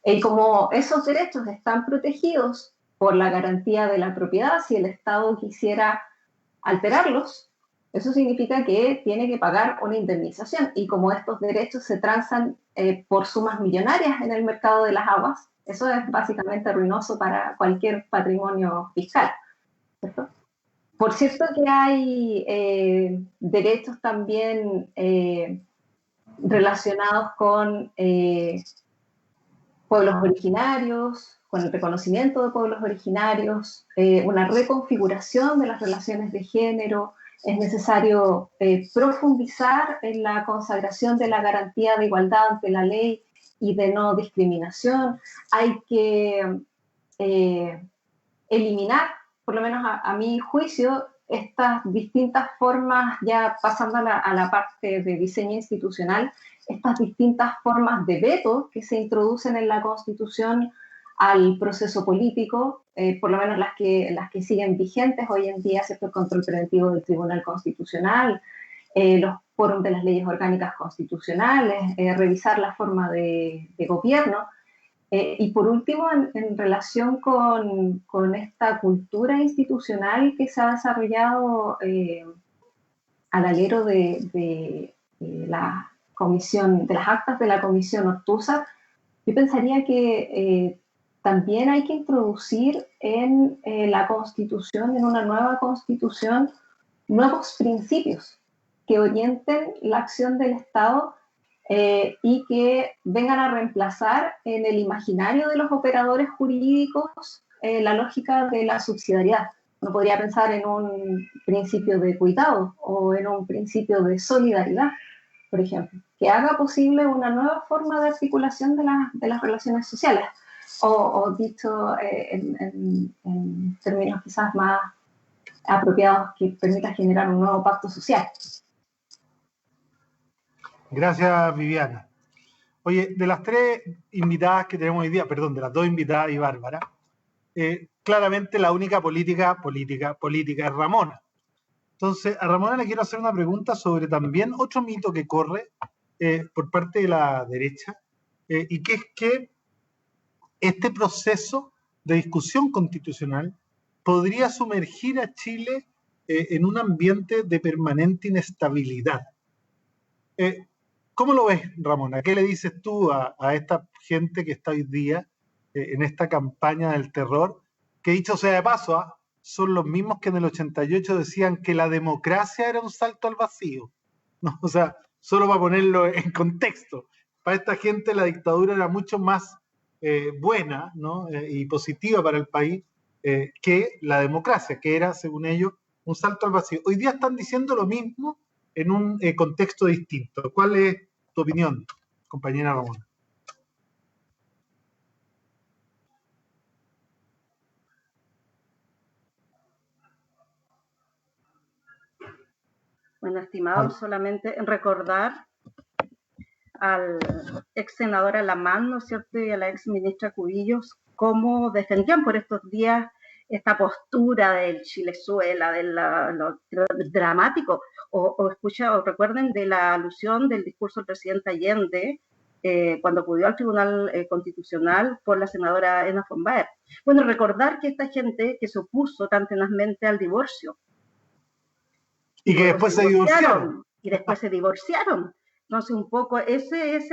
Y como esos derechos están protegidos por la garantía de la propiedad, si el Estado quisiera alterarlos, eso significa que tiene que pagar una indemnización. Y como estos derechos se transan por sumas millonarias en el mercado de las aguas, eso es básicamente ruinoso para cualquier patrimonio fiscal, ¿cierto? Por cierto que hay derechos también relacionados con pueblos originarios, con el reconocimiento de pueblos originarios, una reconfiguración de las relaciones de género. Es necesario profundizar en la consagración de la garantía de igualdad ante la ley y de no discriminación. Hay que eliminar, por lo menos a mi juicio, estas distintas formas, ya pasando a la parte de diseño institucional, estas distintas formas de veto que se introducen en la Constitución al proceso político, por lo menos las que siguen vigentes hoy en día, ¿cierto? El control preventivo del Tribunal Constitucional, los fórums de las leyes orgánicas constitucionales, revisar la forma de gobierno. Y por último, en relación con esta cultura institucional que se ha desarrollado al alero de la comisión, de las actas de la Comisión Ortúzar, yo pensaría que también hay que introducir en la Constitución, en una nueva Constitución, nuevos principios que orienten la acción del Estado y que vengan a reemplazar en el imaginario de los operadores jurídicos la lógica de la subsidiariedad. Uno podría pensar en un principio de cuidado o en un principio de solidaridad, por ejemplo, que haga posible una nueva forma de articulación de las relaciones sociales, o dicho en términos quizás más apropiados, que permita generar un nuevo pacto social. Gracias, Viviana. Oye, de las tres invitadas que tenemos hoy día, perdón, de las dos invitadas y Bárbara, claramente la única política es Ramona. Entonces, a Ramona le quiero hacer una pregunta sobre también otro mito que corre por parte de la derecha, y que es que este proceso de discusión constitucional podría sumergir a Chile en un ambiente de permanente inestabilidad. ¿Cómo lo ves, Ramona? ¿Qué le dices tú a esta gente que está hoy día en esta campaña del terror? Que dicho sea de paso, son los mismos que en el 88 decían que la democracia era un salto al vacío, ¿no? O sea, solo para ponerlo en contexto, para esta gente la dictadura era mucho más buena, ¿no? Y positiva para el país que la democracia, que era, según ellos, un salto al vacío. Hoy día están diciendo lo mismo en un contexto distinto. ¿Cuál es tu opinión, compañera Ramona? Bueno, estimado, solamente recordar al ex senador Alamán, ¿no es cierto?, y a la ex ministra Cubillos, cómo defendían por estos días esta postura del Chilezuela, de lo dramático, o recuerden de la alusión del discurso del presidente Allende cuando acudió al Tribunal Constitucional por la senadora Ena von Baer. Bueno, recordar que esta gente que se opuso tan tenazmente al divorcio, y que después se divorciaron. Y después se divorciaron. Entonces, un poco ese es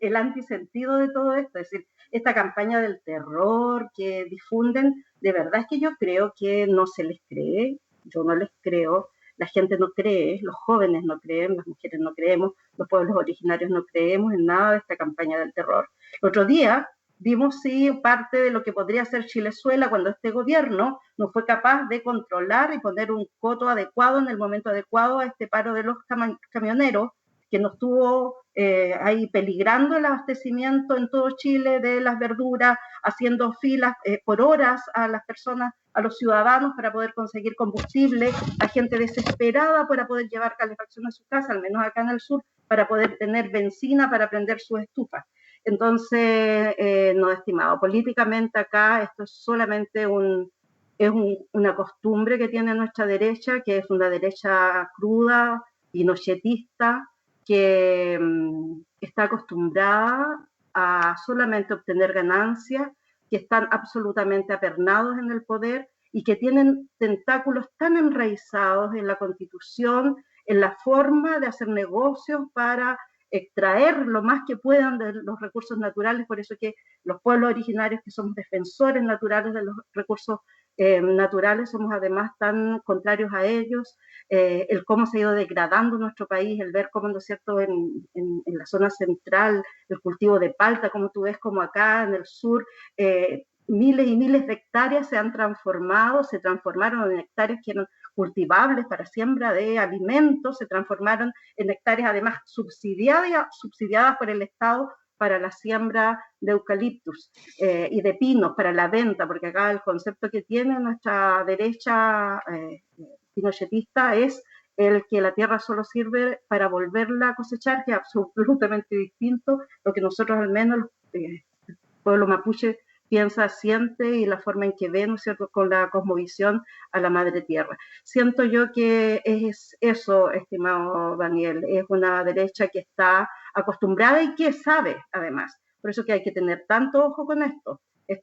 el antisentido de todo esto, es decir, esta campaña del terror que difunden, de verdad es que yo creo que no se les cree, yo no les creo, la gente no cree, los jóvenes no creen, las mujeres no creemos, los pueblos originarios no creemos en nada de esta campaña del terror. El otro día vimos, sí, parte de lo que podría ser Chilezuela cuando este gobierno no fue capaz de controlar y poner un coto adecuado en el momento adecuado a este paro de los camioneros, que nos estuvo ahí peligrando el abastecimiento en todo Chile de las verduras, haciendo filas por horas a las personas, a los ciudadanos para poder conseguir combustible, a gente desesperada para poder llevar calefacción a su casa, al menos acá en el sur, para poder tener benzina para prender sus estufas. Entonces, no, estimado, políticamente acá esto es solamente una costumbre que tiene nuestra derecha, que es una derecha cruda, pinochetista, que está acostumbrada a solamente obtener ganancias, que están absolutamente apernados en el poder y que tienen tentáculos tan enraizados en la Constitución, en la forma de hacer negocios para extraer lo más que puedan de los recursos naturales. Por eso que los pueblos originarios, que somos defensores naturales de los recursos naturales, somos además tan contrarios a ellos, el cómo se ha ido degradando nuestro país, el ver cómo, ¿no es cierto?, en la zona central, el cultivo de palta, como tú ves, como acá en el sur, miles y miles de hectáreas se transformaron en hectáreas que eran cultivables para siembra de alimentos, se transformaron en hectáreas además subsidiadas por el Estado para la siembra de eucaliptus y de pinos para la venta, porque acá el concepto que tiene nuestra derecha pinochetista es el que la tierra solo sirve para volverla a cosechar, que es absolutamente distinto lo que nosotros, al menos el pueblo mapuche, piensa, siente y la forma en que ve, ¿no es cierto?, con la cosmovisión a la madre tierra. Siento yo que es eso, estimado Daniel, es una derecha que está acostumbrada y que sabe, además, Por eso que hay que tener tanto ojo con esto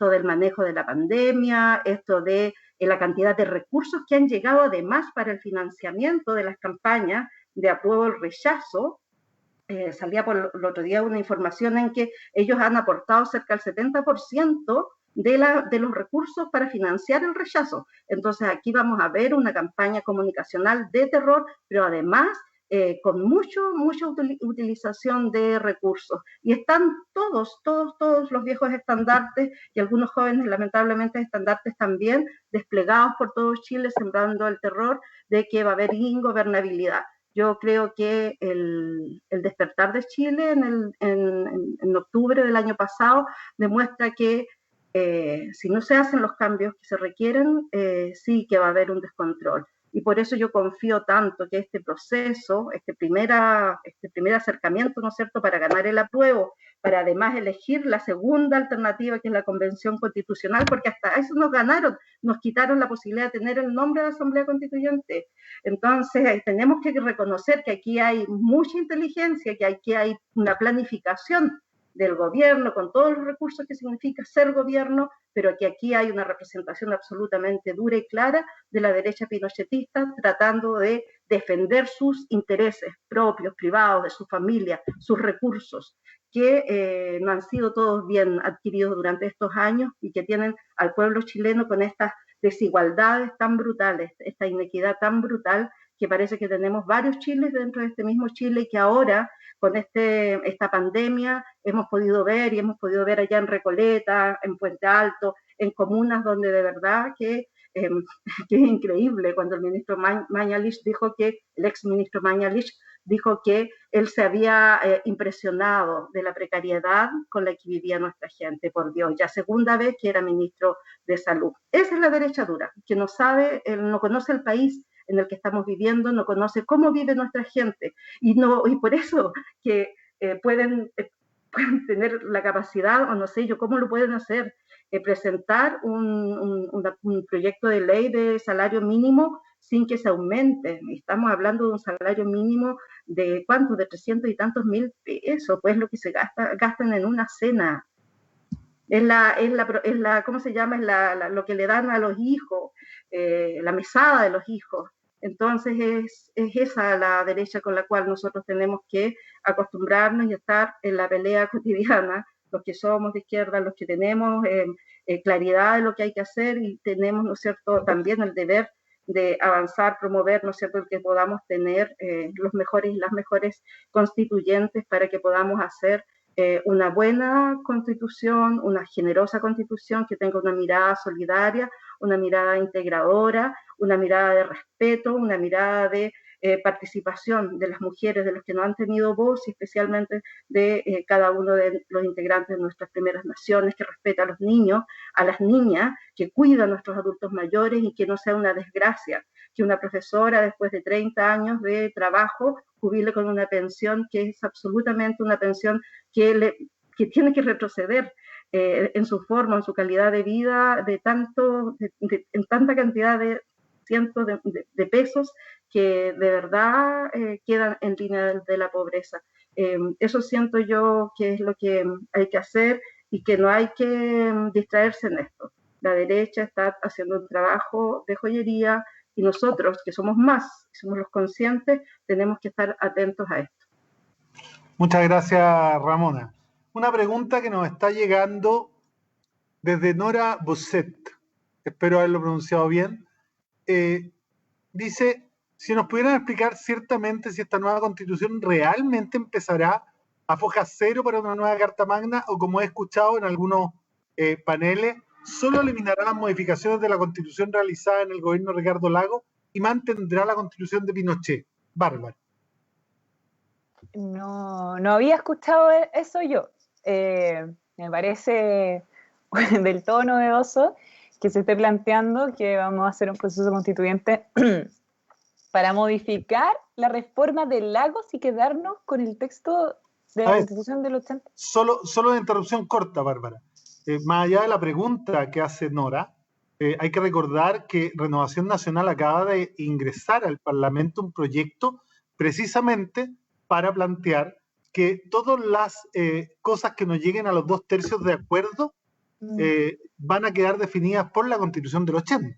del manejo de la pandemia, esto de la cantidad de recursos que han llegado además para el financiamiento de las campañas de apruebo o rechazo. Salía por el otro día una información en que ellos han aportado cerca del 70% de los recursos para financiar el rechazo. Entonces aquí vamos a ver una campaña comunicacional de terror, pero además con mucha utilización de recursos. Y están todos los viejos estandartes y algunos jóvenes, lamentablemente, estandartes también desplegados por todo Chile, sembrando el terror de que va a haber ingobernabilidad. Yo creo que el despertar de Chile en octubre del año pasado demuestra que si no se hacen los cambios que se requieren, sí que va a haber un descontrol. Y por eso yo confío tanto que este proceso, este primer acercamiento, ¿no es cierto?, para ganar el apruebo, para además elegir la segunda alternativa, que es la Convención Constitucional, porque hasta eso nos quitaron la posibilidad de tener el nombre de la Asamblea Constituyente. Entonces, tenemos que reconocer que aquí hay mucha inteligencia, que aquí hay una planificación del gobierno, con todos los recursos que significa ser gobierno, pero que aquí hay una representación absolutamente dura y clara de la derecha pinochetista tratando de defender sus intereses propios, privados, de su familia, sus recursos, que no han sido todos bien adquiridos durante estos años y que tienen al pueblo chileno con estas desigualdades tan brutales, esta inequidad tan brutal, que parece que tenemos varios Chiles dentro de este mismo Chile y que ahora con esta pandemia hemos podido ver allá en Recoleta, en Puente Alto, en comunas donde de verdad que es increíble cuando el ministro Mañalich dijo que, el ex ministro Mañalich dijo que él se había impresionado de la precariedad con la que vivía nuestra gente, por Dios, ya segunda vez que era ministro de Salud. Esa es la derecha dura, que no sabe, no conoce el país en el que estamos viviendo, no conoce cómo vive nuestra gente, y por eso que pueden tener la capacidad, o no sé yo cómo lo pueden hacer, presentar un proyecto de ley de salario mínimo sin que se aumente. Estamos hablando de un salario mínimo de ¿cuánto? De 300 y tantos mil pesos, pues lo que se gastan en una cena. ¿Cómo se llama? Lo que le dan a los hijos, la mesada de los hijos. Entonces es esa la derecha con la cual nosotros tenemos que acostumbrarnos y estar en la pelea cotidiana, los que somos de izquierda, los que tenemos claridad de lo que hay que hacer y tenemos, ¿no es cierto?, también el deber de avanzar, promover, ¿no es cierto?, el que podamos tener las mejores constituyentes para que podamos hacer una buena constitución, una generosa constitución que tenga una mirada solidaria, una mirada integradora, una mirada de respeto, una mirada de participación de las mujeres, de los que no han tenido voz, y especialmente de cada uno de los integrantes de nuestras primeras naciones, que respeta a los niños, a las niñas, que cuida a nuestros adultos mayores y que no sea una desgracia que una profesora después de 30 años de trabajo jubile con una pensión que es absolutamente una pensión que tiene que retroceder en su forma, en su calidad de vida, en tanta cantidad de cientos de pesos que de verdad quedan en línea de la pobreza. Eso siento yo que es lo que hay que hacer y que no hay que distraerse en esto. La derecha está haciendo un trabajo de joyería y nosotros, que somos más, somos los conscientes, tenemos que estar atentos a esto. Muchas gracias, Ramona. Una pregunta que nos está llegando desde Nora Bosset, espero haberlo pronunciado bien. Dice, si nos pudieran explicar ciertamente si esta nueva constitución realmente empezará a foja cero para una nueva Carta Magna, o como he escuchado en algunos paneles, solo eliminará las modificaciones de la constitución realizada en el gobierno de Ricardo Lagos y mantendrá la constitución de Pinochet. Bárbara. No había escuchado eso yo. Me parece del todo novedoso que se esté planteando que vamos a hacer un proceso constituyente para modificar la reforma de Lagos y quedarnos con el texto de la Constitución del 80. Solo una interrupción corta, Bárbara. Más allá de la pregunta que hace Nora, hay que recordar que Renovación Nacional acaba de ingresar al Parlamento un proyecto precisamente para plantear que todas las cosas que nos lleguen a los 2/3 de acuerdo van a quedar definidas por la Constitución del 80.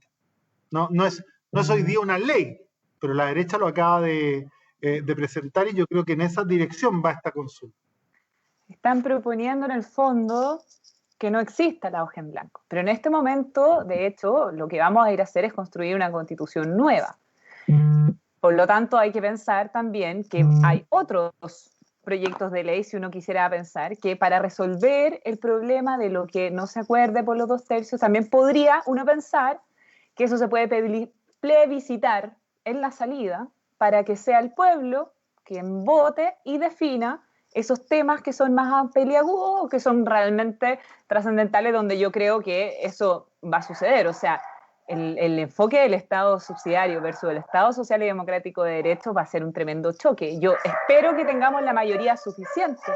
No es hoy día una ley, pero la derecha lo acaba de presentar y yo creo que en esa dirección va esta consulta. Están proponiendo en el fondo que no exista la hoja en blanco, pero en este momento, de hecho, lo que vamos a ir a hacer es construir una constitución nueva. Por lo tanto, hay que pensar también que hay otros proyectos de ley, si uno quisiera pensar, que para resolver el problema de lo que no se acuerde por los 2/3, también podría uno pensar que eso se puede plebiscitar en la salida para que sea el pueblo quien vote y defina esos temas que son más peliagudos o que son realmente trascendentales, donde yo creo que eso va a suceder. O sea, el enfoque del Estado subsidiario versus el Estado social y democrático de derecho va a ser un tremendo choque. Yo espero que tengamos la mayoría suficiente.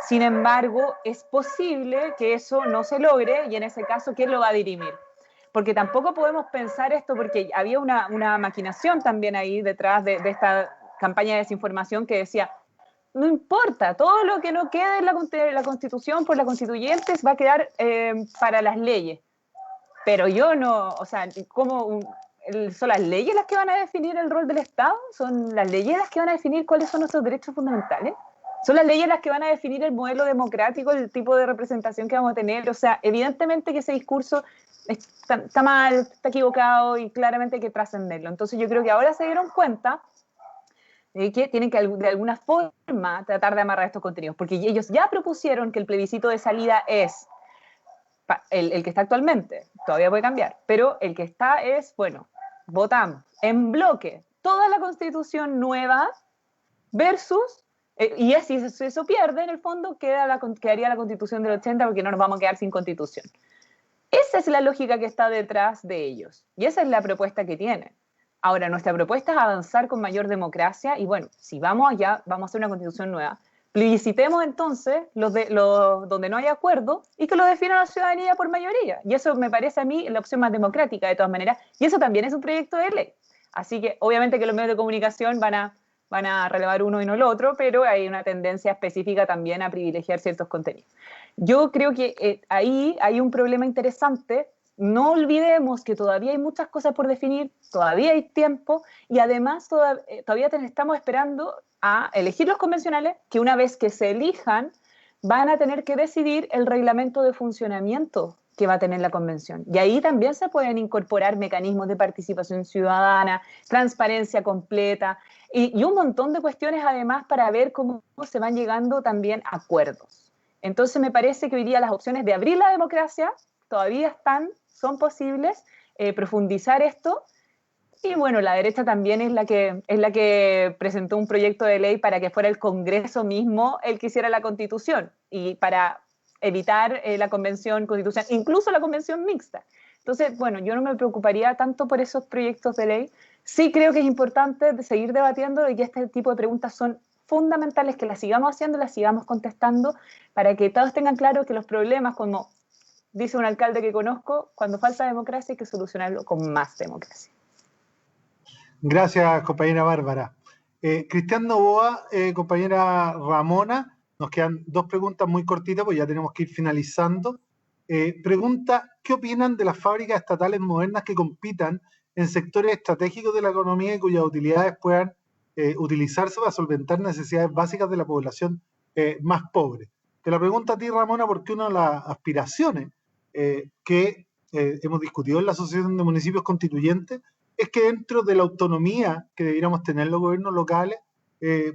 Sin embargo, es posible que eso no se logre y en ese caso, ¿quién lo va a dirimir? Porque tampoco podemos pensar esto, porque había una maquinación también ahí detrás de esta campaña de desinformación que decía, no importa, todo lo que no quede en la Constitución por la constituyentes va a quedar para las leyes. Pero yo no, o sea, ¿son las leyes las que van a definir el rol del Estado? ¿Son las leyes las que van a definir cuáles son nuestros derechos fundamentales? ¿Son las leyes las que van a definir el modelo democrático, el tipo de representación que vamos a tener? O sea, evidentemente que ese discurso está mal, está equivocado y claramente hay que trascenderlo. Entonces yo creo que ahora se dieron cuenta de que tienen que de alguna forma tratar de amarrar estos contenidos, porque ellos ya propusieron que el plebiscito de salida es el que está actualmente, todavía puede cambiar, pero el que está es, bueno, votamos en bloque toda la Constitución nueva versus, y si eso pierde, en el fondo quedaría la Constitución del 80 porque no nos vamos a quedar sin Constitución. Esa es la lógica que está detrás de ellos, y esa es la propuesta que tienen. Ahora, nuestra propuesta es avanzar con mayor democracia, y bueno, si vamos allá, vamos a hacer una Constitución nueva. Plebiscitemos entonces donde no hay acuerdo y que lo defina la ciudadanía por mayoría. Y eso me parece a mí la opción más democrática de todas maneras. Y eso también es un proyecto de ley. Así que obviamente que los medios de comunicación van a relevar uno y no el otro, pero hay una tendencia específica también a privilegiar ciertos contenidos. Yo creo que ahí hay un problema interesante. No olvidemos que todavía hay muchas cosas por definir, todavía hay tiempo y además todavía estamos esperando a elegir los convencionales que una vez que se elijan van a tener que decidir el reglamento de funcionamiento que va a tener la convención. Y ahí también se pueden incorporar mecanismos de participación ciudadana, transparencia completa y un montón de cuestiones además para ver cómo se van llegando también a acuerdos. Entonces me parece que hoy día las opciones de abrir la democracia todavía son posibles, profundizar esto. Y bueno, la derecha también es la que presentó un proyecto de ley para que fuera el Congreso mismo el que hiciera la Constitución y para evitar la convención constitucional, incluso la convención mixta. Entonces, bueno, yo no me preocuparía tanto por esos proyectos de ley. Sí creo que es importante seguir debatiendo y que este tipo de preguntas son fundamentales, que las sigamos haciendo, las sigamos contestando, para que todos tengan claro que los problemas, como dice un alcalde que conozco, cuando falta democracia hay que solucionarlo con más democracia. Gracias, compañera Bárbara. Cristian Novoa, compañera Ramona, nos quedan dos preguntas muy cortitas, pues ya tenemos que ir finalizando. Pregunta, ¿qué opinan de las fábricas estatales modernas que compitan en sectores estratégicos de la economía y cuyas utilidades puedan utilizarse para solventar necesidades básicas de la población más pobre? Te la pregunto a ti, Ramona, porque una de las aspiraciones que hemos discutido en la Asociación de Municipios Constituyentes es que dentro de la autonomía que debiéramos tener los gobiernos locales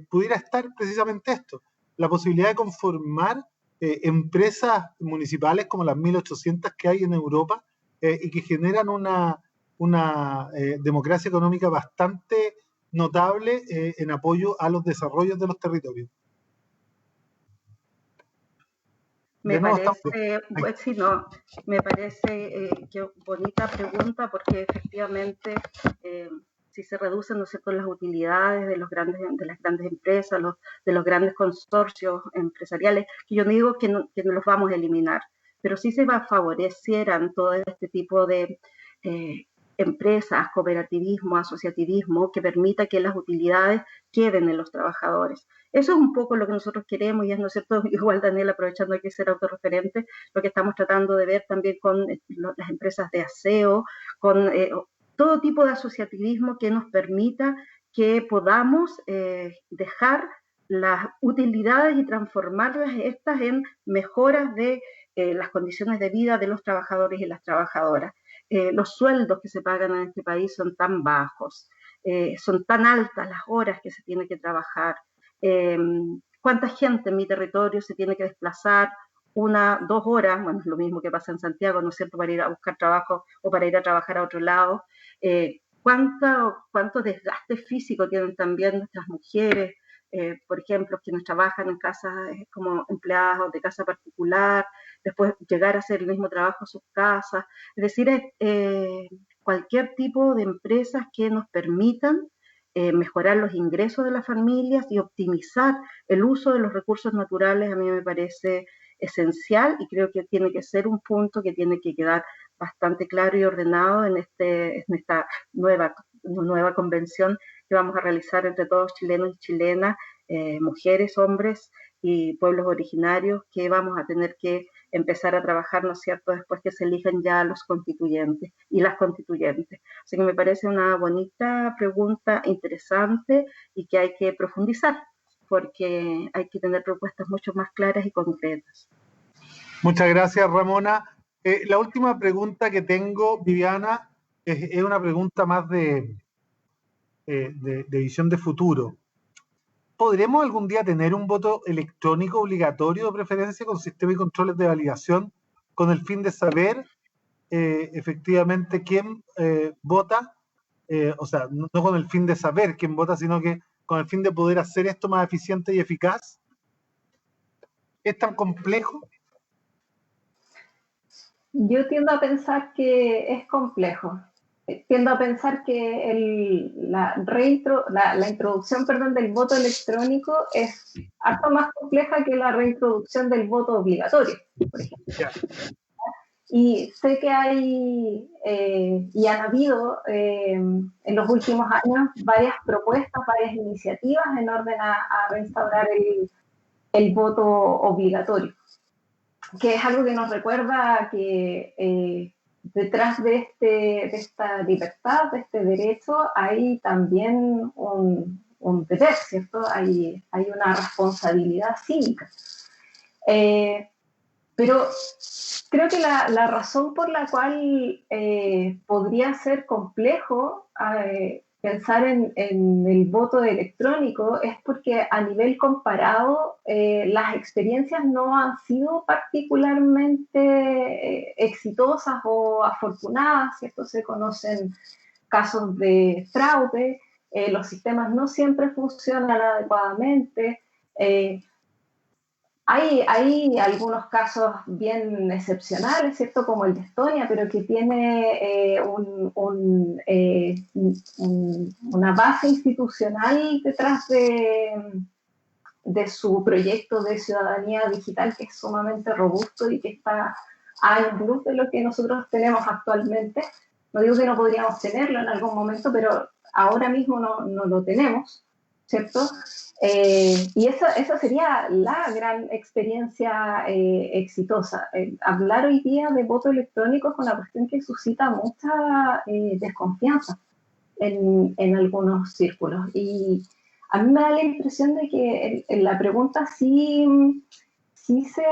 pudiera estar precisamente esto, la posibilidad de conformar empresas municipales como las 1.800 que hay en Europa y que generan una democracia económica bastante notable en apoyo a los desarrollos de los territorios. Me parece que bonita pregunta, porque efectivamente si se reducen, ¿no es cierto?, las utilidades de las grandes empresas, de los grandes consorcios empresariales, que yo no digo que no los vamos a eliminar, pero sí se favorecieran todo este tipo de empresas, cooperativismo, asociativismo, que permita que las utilidades queden en los trabajadores. Eso es un poco lo que nosotros queremos y es, ¿no es cierto?, igual Daniel, aprovechando aquí ser autorreferente, lo que estamos tratando de ver también con las empresas de aseo, con todo tipo de asociativismo que nos permita que podamos dejar las utilidades y transformarlas estas en mejoras de las condiciones de vida de los trabajadores y las trabajadoras. Los sueldos que se pagan en este país son tan bajos, son tan altas las horas que se tiene que trabajar, cuánta gente en mi territorio se tiene que desplazar 1, 2 horas, bueno, es lo mismo que pasa en Santiago, ¿no es cierto?, para ir a buscar trabajo o para ir a trabajar a otro lado. ¿Cuánto desgaste físico tienen también nuestras mujeres, por ejemplo, quienes trabajan en casas como empleadas de casa particular, después llegar a hacer el mismo trabajo en sus casas? Es decir, cualquier tipo de empresas que nos permitan mejorar los ingresos de las familias y optimizar el uso de los recursos naturales, a mí me parece esencial, y creo que tiene que ser un punto que tiene que quedar bastante claro y ordenado en esta nueva convención que vamos a realizar entre todos chilenos y chilenas, mujeres, hombres y pueblos originarios, que vamos a tener que empezar a trabajar, ¿no es cierto?, después que se elijan ya los constituyentes y las constituyentes. Así que me parece una bonita pregunta, interesante, y que hay que profundizar, porque hay que tener propuestas mucho más claras y concretas. Muchas gracias, Ramona. La última pregunta que tengo, Viviana, es una pregunta más de visión de futuro. ¿Podremos algún día tener un voto electrónico obligatorio de preferencia con sistema y controles de validación con el fin de saber efectivamente quién vota? O sea, no con el fin de saber quién vota, sino que con el fin de poder hacer esto más eficiente y eficaz. ¿Es tan complejo? Yo tiendo a pensar que es complejo. Tiendo a pensar que la introducción del voto electrónico es harto más compleja que la reintroducción del voto obligatorio, por ejemplo. Yeah. Y sé que hay, y han habido en los últimos años varias propuestas, varias iniciativas en orden a reinstaurar el voto obligatorio, que es algo que nos recuerda que detrás de esta libertad, de este derecho, hay también un deber, ¿cierto? Hay una responsabilidad cívica. Pero creo que la razón por la cual podría ser complejo pensar en el voto electrónico es porque a nivel comparado las experiencias no han sido particularmente exitosas o afortunadas, ¿cierto? Se conocen casos de fraude, los sistemas no siempre funcionan adecuadamente. Hay algunos casos bien excepcionales, ¿cierto?, como el de Estonia, pero que tiene una base institucional detrás de su proyecto de ciudadanía digital, que es sumamente robusto y que está a años luz de lo que nosotros tenemos actualmente. No digo que no podríamos tenerlo en algún momento, pero ahora mismo no lo tenemos, ¿cierto? Y esa sería la gran experiencia exitosa. Hablar hoy día de voto electrónico es una cuestión que suscita mucha desconfianza en algunos círculos. Y a mí me da la impresión de que en la pregunta sí se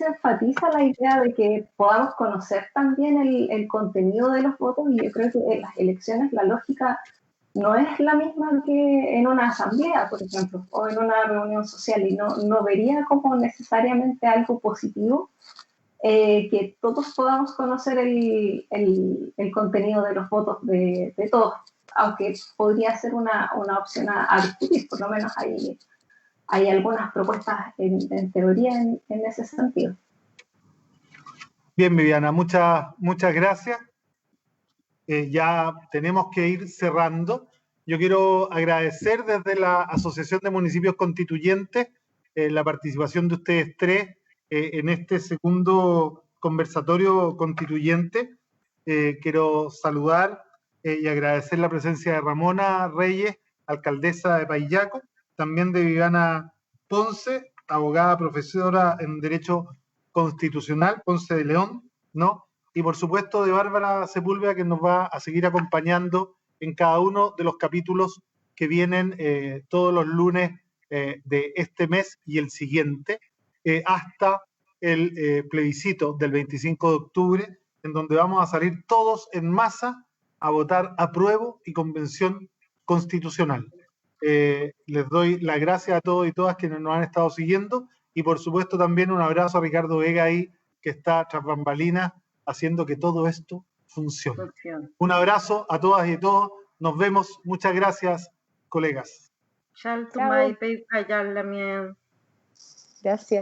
enfatiza la idea de que podamos conocer también el contenido de los votos, y yo creo que en las elecciones la lógica no es la misma que en una asamblea, por ejemplo, o en una reunión social, y no vería como necesariamente algo positivo que todos podamos conocer el contenido de los votos de todos, aunque podría ser una opción a discutir. Por lo menos hay algunas propuestas en teoría en ese sentido. Bien, Viviana, muchas gracias. Ya tenemos que ir cerrando. Yo quiero agradecer desde la Asociación de Municipios Constituyentes la participación de ustedes tres en este segundo conversatorio constituyente. Quiero saludar y agradecer la presencia de Ramona Reyes, alcaldesa de Paillaco, también de Viviana Ponce, abogada, profesora en Derecho Constitucional, Ponce de León, ¿no? Y por supuesto de Bárbara Sepúlveda, que nos va a seguir acompañando en cada uno de los capítulos que vienen todos los lunes de este mes y el siguiente, hasta el plebiscito del 25 de octubre, en donde vamos a salir todos en masa a votar apruebo y convención constitucional. Les doy las gracias a todos y todas quienes nos han estado siguiendo, y por supuesto también un abrazo a Ricardo Vega ahí, que está tras bambalinas haciendo que todo esto funcione. Un abrazo a todas y todos, nos vemos, muchas gracias, colegas. Chao. Gracias.